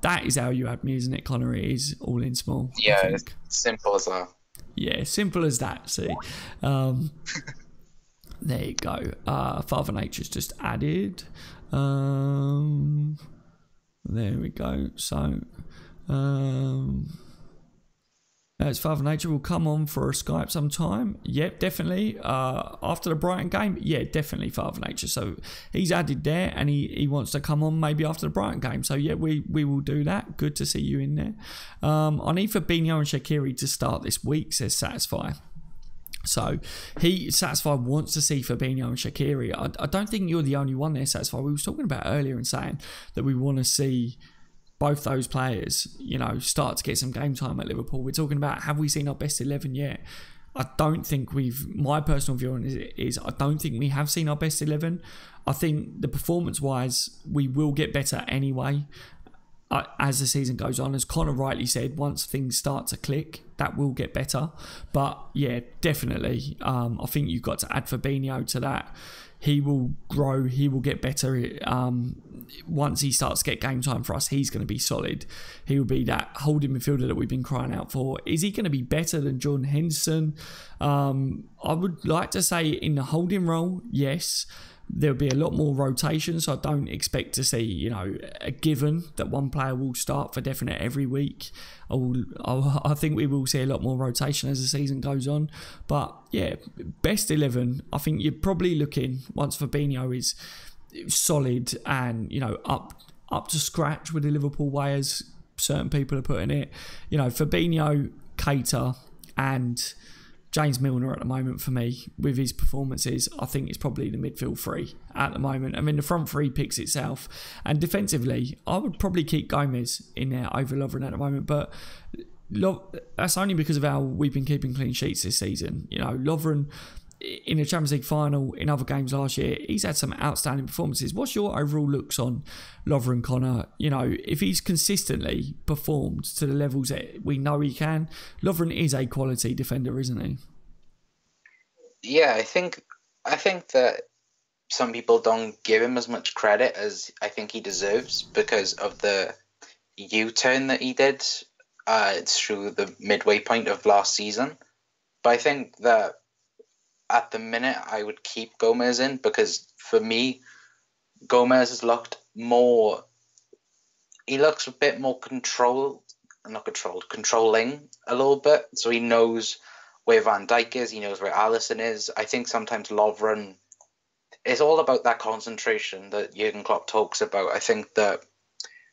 That is how you had me, isn't it, Connor? It is all in small. Yeah, it's simple as that. Yeah, simple as that. See, there you go. Father Nature's just added. There we go. So as Father Nature will come on for a Skype sometime. Yep, definitely. After the Brighton game, yeah, definitely Father Nature. So he's added there and he wants to come on maybe after the Brighton game. So yeah, we will do that. Good to see you in there. I need Fabinho and Shaqiri to start this week, says Satisfy. So Satisfy wants to see Fabinho and Shaqiri. I don't think you're the only one there, Satisfy. We was talking about earlier and saying that we want to see both those players, start to get some game time at Liverpool. We're talking about, have we seen our best 11 yet? I don't think my personal view on it is I don't think we have seen our best 11. I think the performance-wise, we will get better anyway as the season goes on. As Connor rightly said, once things start to click, that will get better. But yeah, definitely, I think you've got to add Fabinho to that. He will grow, he will get better. Once he starts to get game time for us, he's going to be solid. He will be that holding midfielder that we've been crying out for. Is he going to be better than Jordan Henderson? I would like to say in the holding role, yes. There'll be a lot more rotation, so I don't expect to see, a given that one player will start for definite every week. I think we will see a lot more rotation as the season goes on. But yeah, best 11, I think you're probably looking, once Fabinho is solid and, up to scratch with the Liverpool way, as certain people are putting it, Fabinho, Keita and James Milner at the moment for me, with his performances, I think it's probably the midfield three at the moment. I mean, the front three picks itself. And defensively, I would probably keep Gomez in there over Lovren at the moment. But that's only because of how we've been keeping clean sheets this season. Lovren, in the Champions League final, in other games last year, he's had some outstanding performances. What's your overall looks on Lovren, Connor? If he's consistently performed to the levels that we know he can, Lovren is a quality defender, isn't he? Yeah, I think that some people don't give him as much credit as I think he deserves because of the U-turn that he did through the midway point of last season. But I think that at the minute, I would keep Gomez in because for me, Gomez has looked more. He looks a bit more controlling a little bit. So he knows where Van Dijk is. He knows where Alisson is. I think sometimes Lovren, it's all about that concentration that Jurgen Klopp talks about. I think that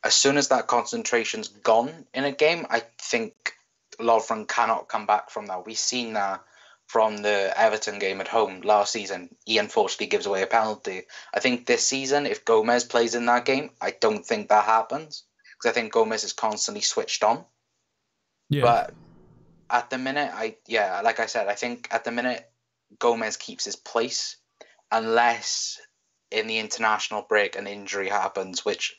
as soon as that concentration's gone in a game, I think Lovren cannot come back from that. We've seen that from the Everton game at home last season. He unfortunately gives away a penalty. I think this season, if Gomez plays in that game, I don't think that happens because I think Gomez is constantly switched on. Yeah. But at the minute, like I said, I think at the minute, Gomez keeps his place unless in the international break an injury happens, which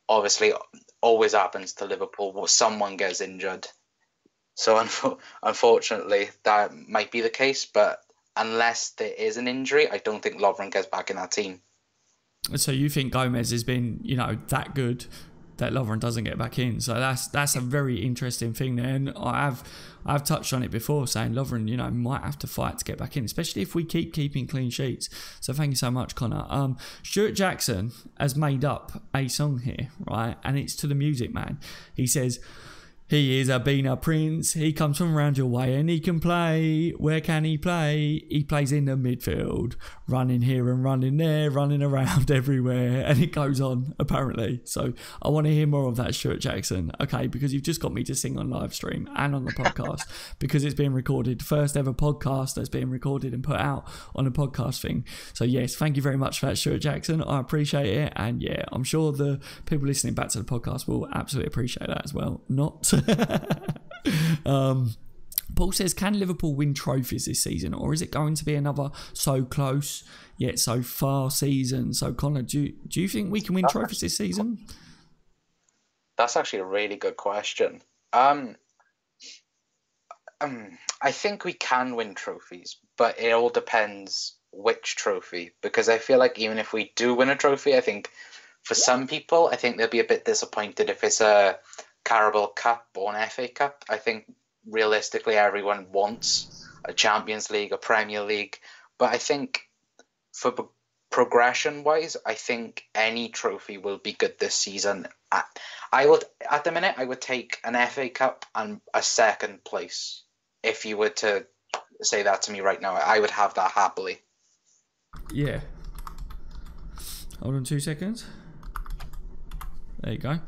obviously always happens to Liverpool, where someone gets injured. So unfortunately, that might be the case. But unless there is an injury, I don't think Lovren gets back in that team. So you think Gomez has been, that good that Lovren doesn't get back in? So that's a very interesting thing there. And I've touched on it before, saying Lovren, might have to fight to get back in, especially if we keep keeping clean sheets. So thank you so much, Connor. Stuart Jackson has made up a song here, right? And it's to the music, man. He says, he is a Beaner Prince, he comes from around your way and he can play. Where can he play? He plays in the midfield, running here and running there, running around everywhere. And it goes on, apparently. So I want to hear more of that, Stuart Jackson. Okay, because you've just got me to sing on live stream and on the podcast because it's being recorded. First ever podcast that's being recorded and put out on a podcast thing. So yes, thank you very much for that, Stuart Jackson. I appreciate it. And yeah, I'm sure the people listening back to the podcast will absolutely appreciate that as well. Not... Paul says, can Liverpool win trophies this season, or is it going to be another so close yet so far season? So Connor, do you think we can win trophies this season? That's actually a really good question. I think we can win trophies, but it all depends which trophy, because I feel like even if we do win a trophy, I think for some people, I think they'll be a bit disappointed if it's a Carabao Cup or an FA Cup. I think realistically everyone wants a Champions League, a Premier League, but I think for progression wise, I think any trophy will be good this season. At the minute I would take an FA Cup and a second place. If you were to say that to me right now, I would have that happily. Yeah. Hold on 2 seconds. There you go.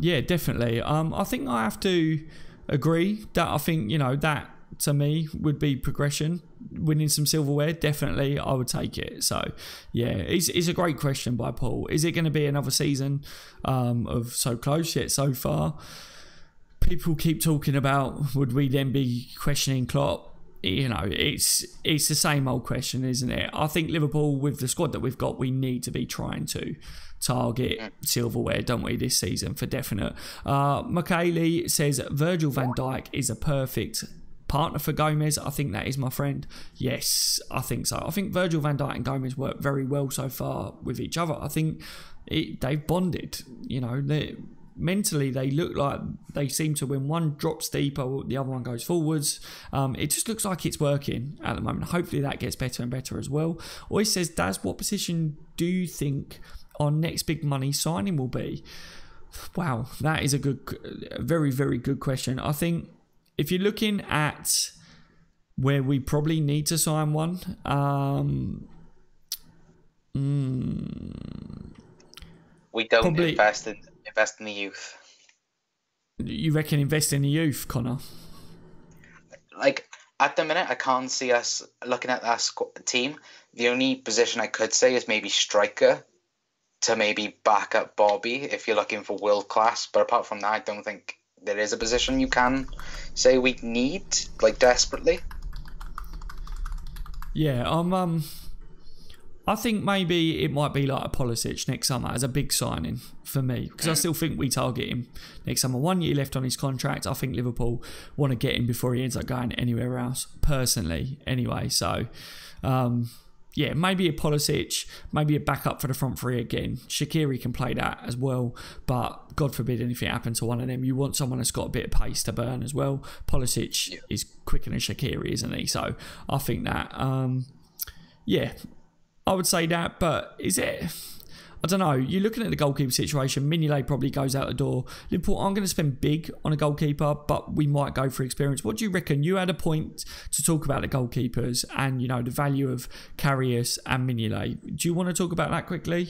Yeah, definitely. I think I have to agree that I think, that to me would be progression. Winning some silverware, definitely, I would take it. So, yeah, it's a great question by Paul. Is it going to be another season of so close yet so far? People keep talking about, would we then be questioning Klopp? it's the same old question, isn't it? I think Liverpool, with the squad that we've got, we need to be trying to target silverware, don't we, this season for definite. Michaeli says Virgil van Dijk is a perfect partner for Gomez. I think that is, my friend. Yes, I think so. I think Virgil van Dijk and Gomez work very well so far with each other. I think they've bonded. Mentally, they look like they seem to, when one drops deeper, the other one goes forwards. It just looks like it's working at the moment. Hopefully that gets better and better as well. Or he says, Daz, what position do you think our next big money signing will be? Wow, that is a very, very good question. I think if you're looking at where we probably need to sign one, we don't probably invest in the youth. You reckon invest in the youth, Connor? Like, at the minute, I can't see us looking at that team. The only position I could say is maybe striker, to maybe back up Bobby if you're looking for world class. But apart from that, I don't think there is a position you can say we need, like, desperately. Yeah, I think maybe it might be like a Pulisic next summer as a big signing for me, because I still think we target him next summer. 1 year left on his contract. I think Liverpool want to get him before he ends up going anywhere else, personally, anyway. So, yeah, maybe a Pulisic, maybe a backup for the front three again. Shaqiri can play that as well, but God forbid anything happen to one of them. You want someone that's got a bit of pace to burn as well. Pulisic is quicker than Shaqiri, isn't he? So I think that, yeah, I would say that. But is it? I don't know. You're looking at the goalkeeper situation. Mignolet probably goes out the door. Liverpool aren't going to spend big on a goalkeeper, but we might go for experience. What do you reckon? You had a point to talk about the goalkeepers and, the value of Karius and Mignolet. Do you want to talk about that quickly?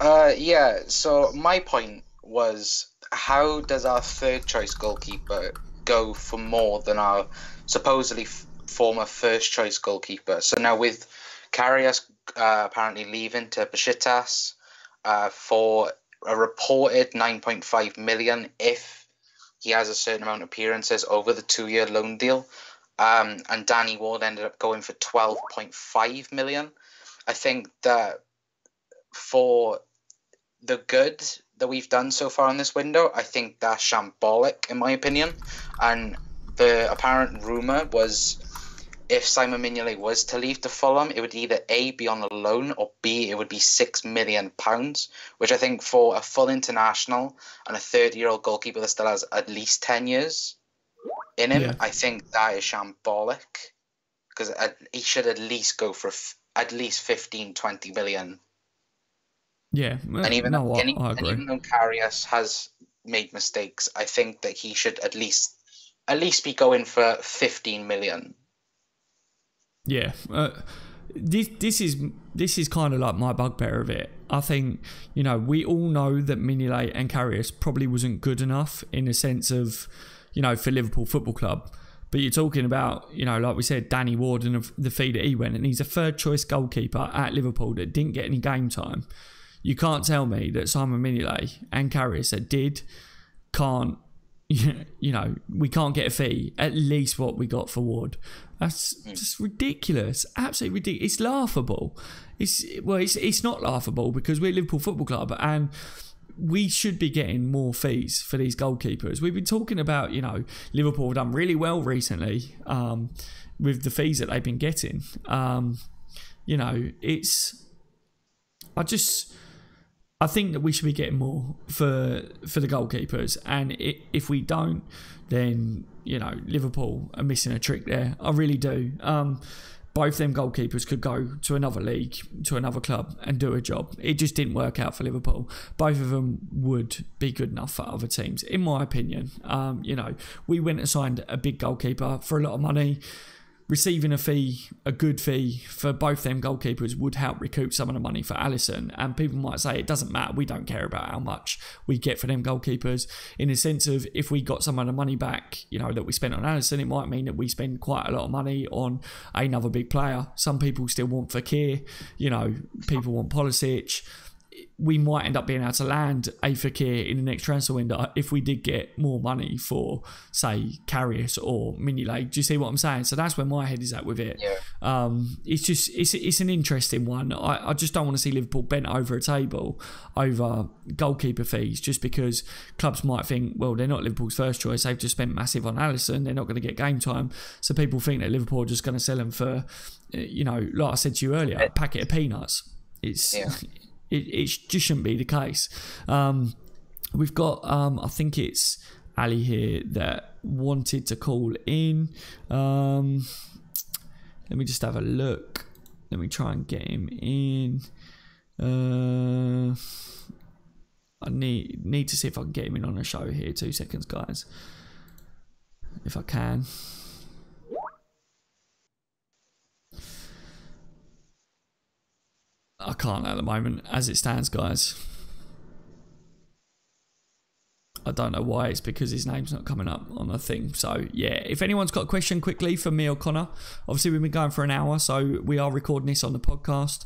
Yeah. So my point was, how does our third choice goalkeeper go for more than our supposedly former first choice goalkeeper? So now with Karius apparently leaving to Besiktas for a reported 9.5 million if he has a certain amount of appearances over the 2-year loan deal. And Danny Ward ended up going for 12.5 million. I think that for the good that we've done so far in this window, I think that's shambolic in my opinion. And the apparent rumour was, if Simon Mignolet was to leave to Fulham, it would either A, be on a loan, or B, it would be £6 million, which I think for a full international and a 30-year-old goalkeeper that still has at least 10 years in him, I think that is shambolic, because he should at least go for at least 15, 20 million. Yeah, and even I agree. And even though Karius has made mistakes, I think that he should at least be going for 15 million. Yeah, this is kind of like my bugbear of it. I think, we all know that Mignolet and Karius probably wasn't good enough in the sense of, for Liverpool Football Club. But you're talking about, like we said, Danny Ward and the fee that he went, and he's a third choice goalkeeper at Liverpool that didn't get any game time. You can't tell me that Simon Mignolet and Karius that did can't, we can't get a fee, at least what we got for Ward. That's just ridiculous. Absolutely ridiculous. It's laughable. It's not laughable because we're Liverpool Football Club and we should be getting more fees for these goalkeepers. We've been talking about, Liverpool have done really well recently with the fees that they've been getting. I think that we should be getting more for the goalkeepers, and if we don't, then Liverpool are missing a trick there. I really do. Both them goalkeepers could go to another league, to another club, and do a job. It just didn't work out for Liverpool. Both of them would be good enough for other teams, in my opinion. We went and signed a big goalkeeper for a lot of money. Receiving a good fee for both them goalkeepers would help recoup some of the money for Alisson. And people might say it doesn't matter, we don't care about how much we get for them goalkeepers. In the sense of, if we got some of the money back, that we spent on Alisson, it might mean that we spend quite a lot of money on another big player. Some people still want Fekir, people want Pulisic. we might end up being able to land a Fekir in the next transfer window if we did get more money for, say, Karius or Mignolet. Do you see what I'm saying? So that's where my head is at with it. Yeah. It's an interesting one. I just don't want to see Liverpool bent over a table over goalkeeper fees just because clubs might think, well, they're not Liverpool's first choice. They've just spent massive on Alisson. They're not going to get game time. So people think that Liverpool are just going to sell them for, like I said to you earlier, a packet of peanuts. It just shouldn't be the case. We've got, I think it's Ali here that wanted to call in. Let me just have a look. Let me try and get him in. I need to see if I can get him in on a show here. 2 seconds, guys. If I can. I can't at the moment, as it stands, guys. I don't know why. It's because his name's not coming up on the thing. So, yeah, if anyone's got a question quickly for me or Connor, obviously we've been going for an hour, so we are recording this on the podcast.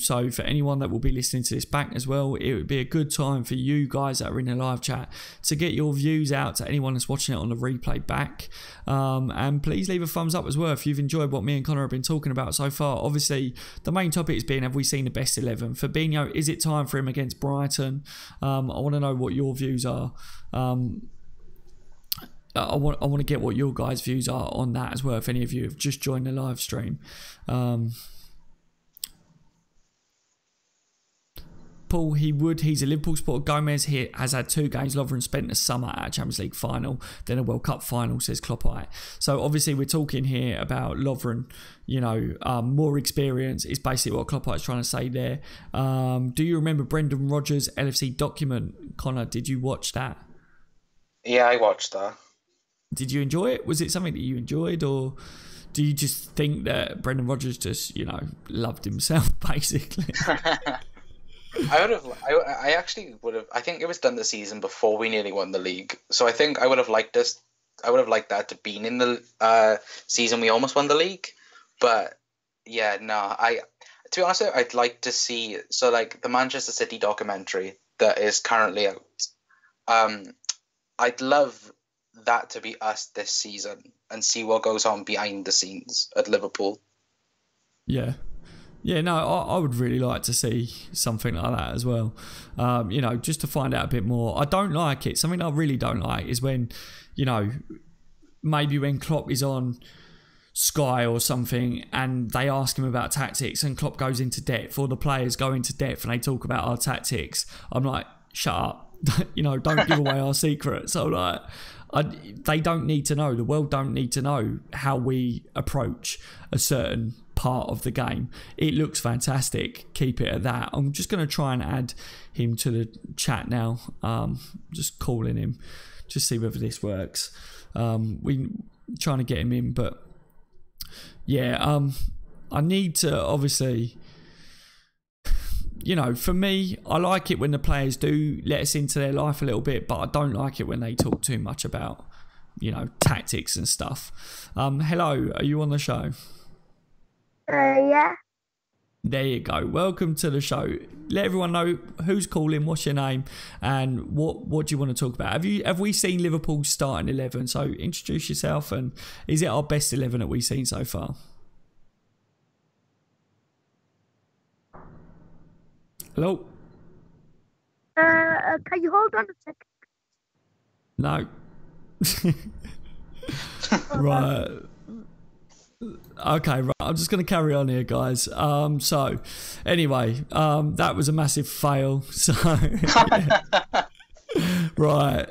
So for anyone that will be listening to this back as well, it would be a good time for you guys that are in the live chat to get your views out to anyone that's watching it on the replay back. And please leave a thumbs up as well if you've enjoyed what me and Connor have been talking about so far. Obviously, the main topic has been, have we seen the best 11? Fabinho, is it time for him against Brighton? I want to know what your views are. I want to get what your guys' views are on that as well, if any of you have just joined the live stream. Paul, he's a Liverpool supporter. Gomez here has had 2 games. Lovren spent the summer at a Champions League final, then a World Cup final, says Klopp. So obviously we're talking here about Lovren, more experience is basically what Klopp is trying to say there. Do you remember Brendan Rodgers' LFC document? Connor, did you watch that? Yeah, I watched that. Did you enjoy it? Was it something that you enjoyed, or do you just think that Brendan Rodgers just, loved himself, basically? I actually would have. I think it was done the season before we nearly won the league. So I think I would have liked this. I would have liked that to been in the season we almost won the league. But yeah, no. To be honest, I'd like to see. So like the Manchester City documentary that is currently out. I'd love that to be us this season and see what goes on behind the scenes at Liverpool. Yeah. Yeah, no, I would really like to see something like that as well. Just to find out a bit more. I don't like it. Something I really don't like is when, maybe when Klopp is on Sky or something and they ask him about tactics and Klopp goes into depth, or the players go into depth and they talk about our tactics. I'm like, shut up. Don't give away our secrets. So like, they don't need to know. The world don't need to know how we approach a certain part of the game. It looks fantastic. Keep it at that. I'm just going to try and add him to the chat now. Just calling him. Just see whether this works. We trying to get him in, but yeah. I need to obviously. For me, I like it when the players do let us into their life a little bit, but I don't like it when they talk too much about, tactics and stuff. Hello, are you on the show? Yeah. There you go. Welcome to the show. Let everyone know who's calling, what's your name, and what do you want to talk about. Have we seen Liverpool's starting 11? So introduce yourself, and is it our best 11 that we've seen so far? Hello? Can you hold on a second? No. Right. Okay, right. I'm just going to carry on here, guys. So, anyway, that was a massive fail. So, right.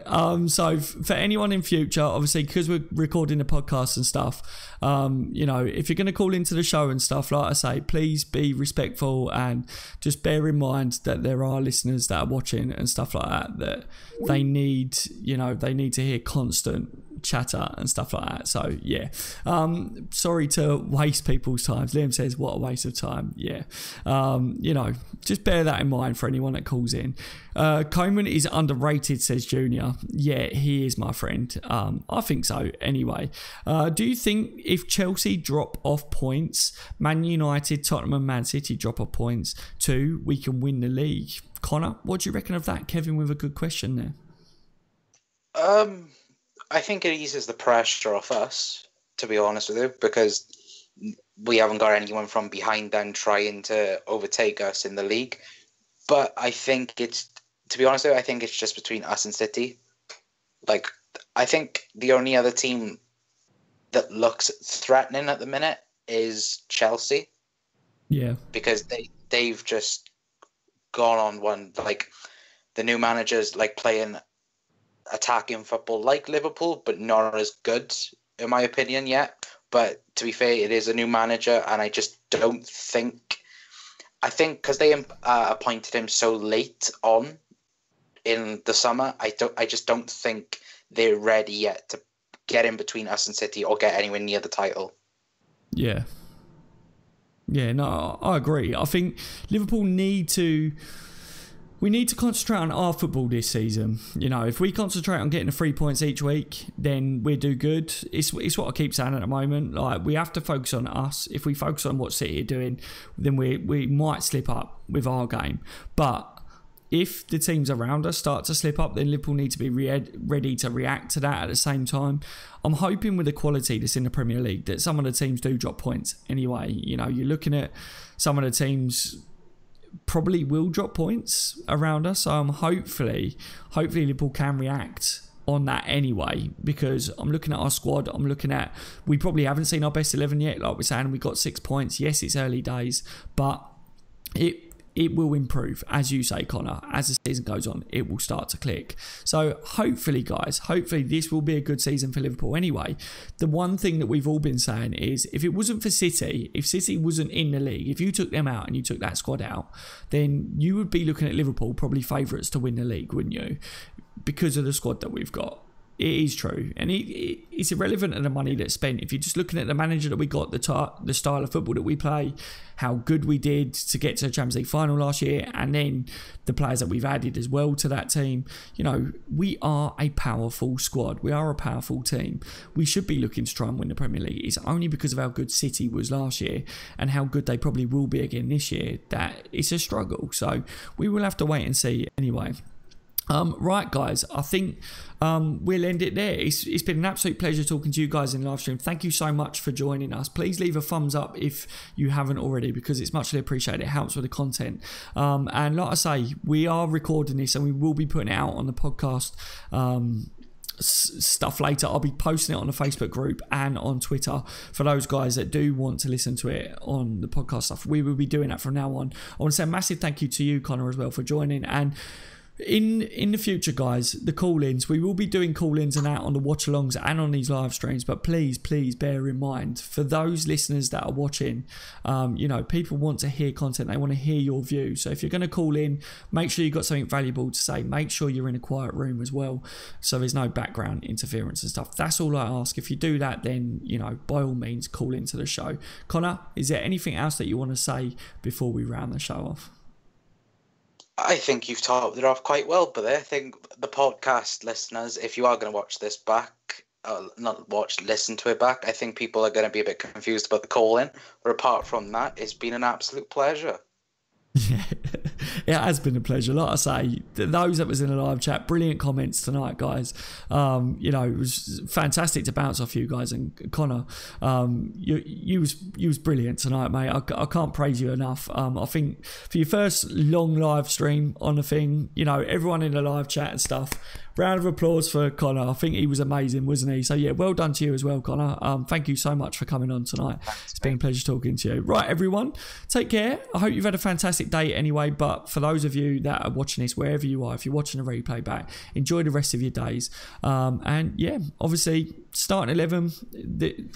So for anyone in future, obviously, because we're recording the podcast and stuff, if you're going to call into the show and stuff, like I say, please be respectful and just bear in mind that there are listeners that are watching and stuff like that they need to hear constant chatter and stuff like that. So yeah, sorry to waste people's time. Liam says, what a waste of time. Yeah, you know, just bear that in mind for anyone that calls in. Coleman is underrated, says Junior. Yeah, he is, my friend. I think so anyway. Do you think if Chelsea drop off points, Man United, Tottenham and Man City drop off points too, we can win the league? Connor, what do you reckon of that? Kevin with a good question there. I think it eases the pressure off us, to be honest with you, because we haven't got anyone from behind then trying to overtake us in the league. But I think to be honest with you, I think it's just between us and City. Like, I think the only other team that looks threatening at the minute is Chelsea. Yeah. Because they've just gone on one, like, the new managers like playing attacking football like Liverpool, but not as good, in my opinion, yet. But to be fair, it is a new manager, and I just don't think... I think because they appointed him so late on in the summer, I just don't think they're ready yet to get in between us and City or get anywhere near the title. Yeah. Yeah, no, I agree. I think Liverpool need to concentrate on our football this season. You know, if we concentrate on getting the 3 points each week, then we do good. It's what I keep saying at the moment. Like, we have to focus on us. If we focus on what City are doing, then we might slip up with our game. But if the teams around us start to slip up, then Liverpool need to be ready to react to that at the same time. I'm hoping with the quality that's in the Premier League that some of the teams do drop points anyway. You know, you're looking at some of the teams probably will drop points around us. So hopefully Liverpool can react on that anyway, because I'm looking at our squad. We probably haven't seen our best 11 yet. Like we're saying, we got 6 points. Yes, it's early days, but it will improve, as you say, Connor. As the season goes on, it will start to click. So hopefully, guys, this will be a good season for Liverpool anyway. The one thing that we've all been saying is, if it wasn't for City, if City wasn't in the league, if you took them out and you took that squad out, then you would be looking at Liverpool probably favourites to win the league, wouldn't you? Because of the squad that we've got. It is true. And it's irrelevant to the money that's spent. If you're just looking at the manager that we got, the style of football that we play, how good we did to get to the Champions League final last year, and then the players that we've added as well to that team, you know, we are a powerful squad. We are a powerful team. We should be looking to try and win the Premier League. It's only because of how good City was last year and how good they probably will be again this year that it's a struggle. So we will have to wait and see anyway. Right, guys, I think we'll end it there. It's been an absolute pleasure talking to you guys in the live stream. Thank you so much for joining us. Please leave a thumbs up if you haven't already, because it's muchly appreciated. It helps with the content. And like I say, we are recording this and we will be putting it out on the podcast stuff later. I'll be posting it on the Facebook group and on Twitter for those guys that do want to listen to it on the podcast stuff. We will be doing that from now on. I want to say a massive thank you to you, Connor, as well, for joining. And in the future, guys, the call-ins, we will be doing call-ins and out on the watch-alongs and on these live streams, but please bear in mind, for those listeners that are watching, you know, people want to hear content, they want to hear your view. So if you're going to call in, make sure you've got something valuable to say. Make sure you're in a quiet room as well, so there's no background interference and stuff. That's all I ask. If you do that, then, you know, by all means, call into the show. Connor, is there anything else that you want to say before we round the show off? I think you've topped it off quite well, but I think the podcast listeners, if you are going to watch this back, listen to it back, I think people are going to be a bit confused about the call-in. But apart from that, it's been an absolute pleasure. Yeah, it has been a pleasure. Like I say, those that was in the live chat, brilliant comments tonight, guys. You know, it was fantastic to bounce off you guys. And Connor, you was brilliant tonight, mate. I can't praise you enough. I think for your first long live stream on the thing, you know, everyone in the live chat and stuff, round of applause for Connor. I think he was amazing, wasn't he? So yeah, well done to you as well, Connor. Thank you so much for coming on tonight. It's been a pleasure talking to you. Right, everyone, take care. I hope you've had a fantastic day anyway, but for those of you that are watching this, wherever you are, if you're watching a replay back, enjoy the rest of your days. And yeah, obviously, starting 11,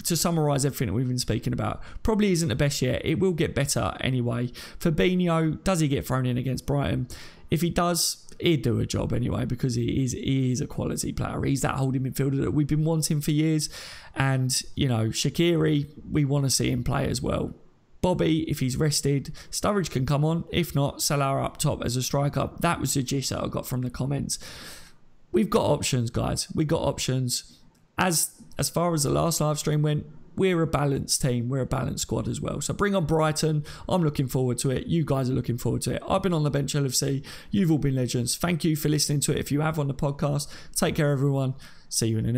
to summarise everything that we've been speaking about, probably isn't the best yet. It will get better anyway. Fabinho, does he get thrown in against Brighton? if he does, he'd do a job anyway, because he is a quality player. He's that holding midfielder that we've been wanting for years. And, you know, Shaqiri, we want to see him play as well. Bobby, if he's rested, Sturridge can come on. If not, Salah up top as a striker. That was the gist that I got from the comments. We've got options, guys. We've got options. As far as the last live stream went, we're a balanced team. We're a balanced squad as well. So bring on Brighton. I'm looking forward to it. You guys are looking forward to it. I've been on the bench, LFC. You've all been legends. Thank you for listening to it. If you have on the podcast, take care, everyone. See you in the next.